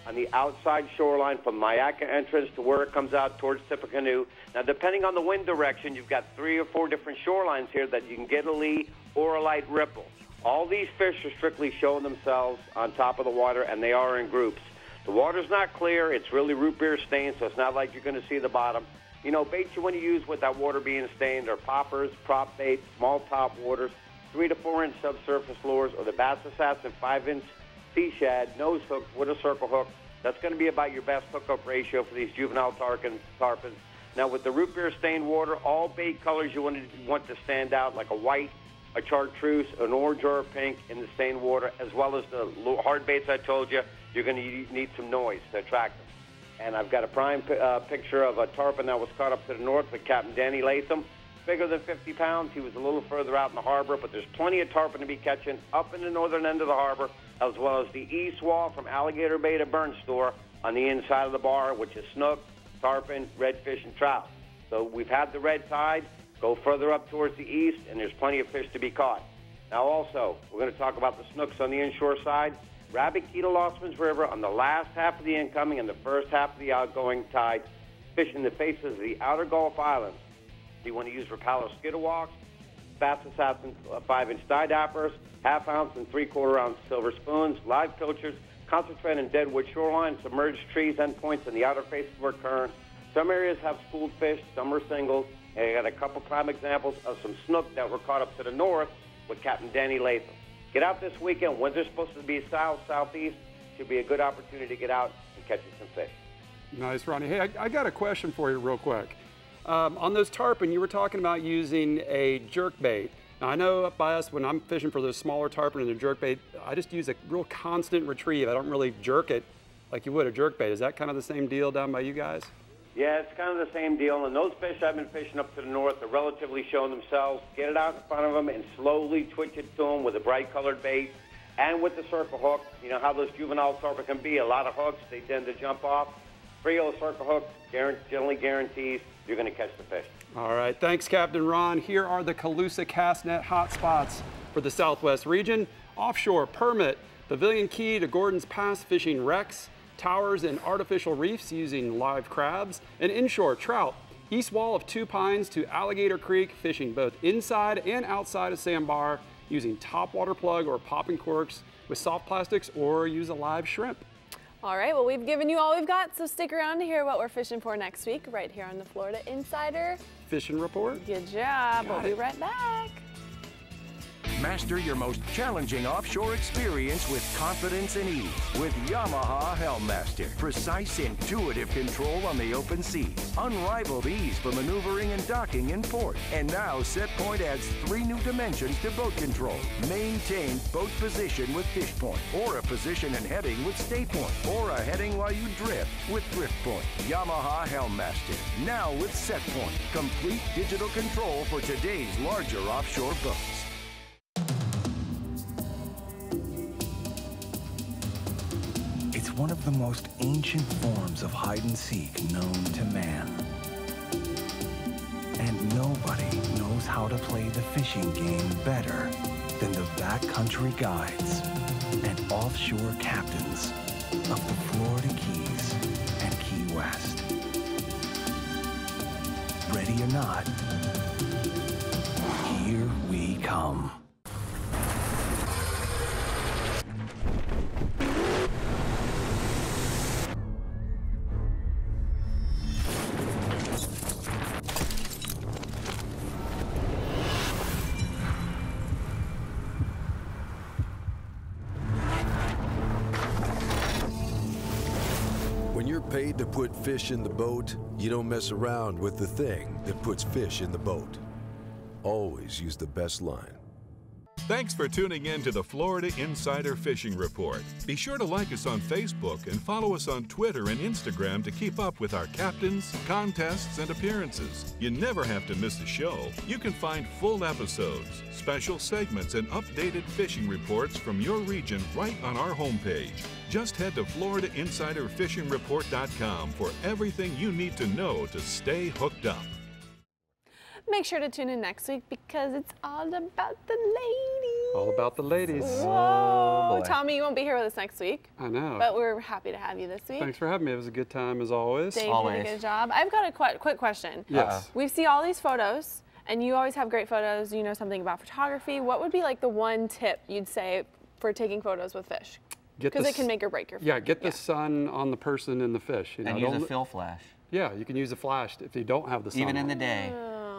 on the outside shoreline from Myakka entrance to where it comes out towards Tippecanoe. Now, depending on the wind direction, you've got 3 or 4 different shorelines here that you can get a lee or a light ripple. All these fish are strictly showing themselves on top of the water, and they are in groups. The water's not clear. It's really root beer stained, so it's not like you're going to see the bottom. You know, baits you want to use with that water being stained are poppers, prop baits, small top waters, 3 to 4 inch subsurface lures, or the Bass Assassin 5-inch sea shad nose hook with a circle hook. That's going to be about your best hookup ratio for these juvenile tarpons. Now, with the root beer stained water, all bait colors you want to stand out, like a white, a chartreuse, an orange, or a pink in the stained water, as well as the hard baits I told you. You're going to need some noise to attract them. And I've got a prime picture of a tarpon that was caught up to the north with Captain Danny Latham. Bigger than 50 pounds. He was a little further out in the harbor, but there's plenty of tarpon to be catching up in the northern end of the harbor, as well as the east wall from Alligator Bay to Burn Store on the inside of the bar, which is snook, tarpon, redfish, and trout. So we've had the red tide. Go further up towards the east, and there's plenty of fish to be caught. Now, also, we're going to talk about the snooks on the inshore side. Rabbit Key to Lossman's River on the last half of the incoming and the first half of the outgoing tide, fishing the faces of the outer Gulf Islands. You want to use Rapala skidawalks, Bass Assassin 5-inch die dappers, half-ounce and 3/4-ounce silver spoons, live pilchards, concentrate on deadwood shoreline, submerged trees, endpoints, and the outer face of our current. Some areas have schooled fish, some are singles, and I got a couple prime examples of some snook that were caught up to the north with Captain Danny Latham. Get out this weekend. Winter's supposed to be south, southeast. Should be a good opportunity to get out and catch some fish. Nice, Ronnie. Hey, I got a question for you real quick. On those tarpon, you were talking about using a jerk bait. Now, I know up by us, when I'm fishing for those smaller tarpon and the jerk bait, I just use a real constant retrieve. I don't really jerk it like you would a jerk bait. Is that kind of the same deal down by you guys? Yeah, it's kind of the same deal. And those fish I've been fishing up to the north are relatively showing themselves. Get it out in front of them and slowly twitch it to them with a bright-colored bait and with the circle hook. You know how those juvenile tarpon can be. A lot of hooks, they tend to jump off. Frio circle hook generally guarantees you're going to catch the fish. All right, thanks, Captain Ron. Here are the Calusa cast net hotspots for the Southwest region. Offshore, Permit, Pavilion Key to Gordon's Pass fishing wrecks, towers and artificial reefs using live crabs, and inshore, trout. East wall of Two Pines to Alligator Creek, fishing both inside and outside of Sandbar using top water plug or popping corks with soft plastics, or use a live shrimp. All right, well, we've given you all we've got, so stick around to hear what we're fishing for next week right here on the Florida Insider Fishing Report. Good job. We'll be right back. Master your most challenging offshore experience with confidence and ease with Yamaha Helmmaster. Precise, intuitive control on the open seas. Unrivaled ease for maneuvering and docking in port. And now SetPoint adds 3 new dimensions to boat control. Maintain boat position with fish point, or a position and heading with stay point, or a heading while you drift with drift point. Yamaha Helmmaster, now with SetPoint. Complete digital control for today's larger offshore boats. It's one of the most ancient forms of hide-and-seek known to man. And nobody knows how to play the fishing game better than the backcountry guides and offshore captains of the Florida Keys and Key West. Ready or not, here we come. When you're paid to put fish in the boat, you don't mess around with the thing that puts fish in the boat. Always use the best line. Thanks for tuning in to the Florida Insider Fishing Report. Be sure to like us on Facebook and follow us on Twitter and Instagram to keep up with our captains, contests, and appearances. You never have to miss a show. You can find full episodes, special segments, and updated fishing reports from your region right on our homepage. Just head to FloridaInsiderFishingReport.com for everything you need to know to stay hooked up. Make sure to tune in next week because it's all about the ladies. All about the ladies. Whoa. Oh, boy. Tommy, you won't be here with us next week. I know. But we're happy to have you this week. Thanks for having me. It was a good time as always. Dave did a good job. I've got a quick question. Yes. We see all these photos, and you always have great photos. You know something about photography. What would be like the one tip you'd say for taking photos with fish? Because it can make or break your photo. Yeah, get the sun on the person and the fish. You know, and use a fill flash. Yeah, you can use a flash if you don't have the sun. Even in the day.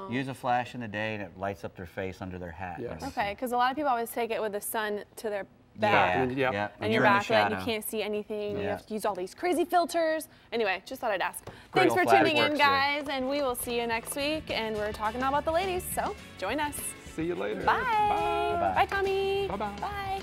Use a flash in the day and it lights up their face under their hat. Yes. Okay, because a lot of people always take it with the sun to their back. Yeah. And you're backlit, you can't see anything. You have to use all these crazy filters. Anyway, just thought I'd ask. Thanks for tuning in, guys, and we will see you next week. And we're talking all about the ladies, so join us. See you later. Bye. Bye. Bye, Tommy. Bye-bye. Bye.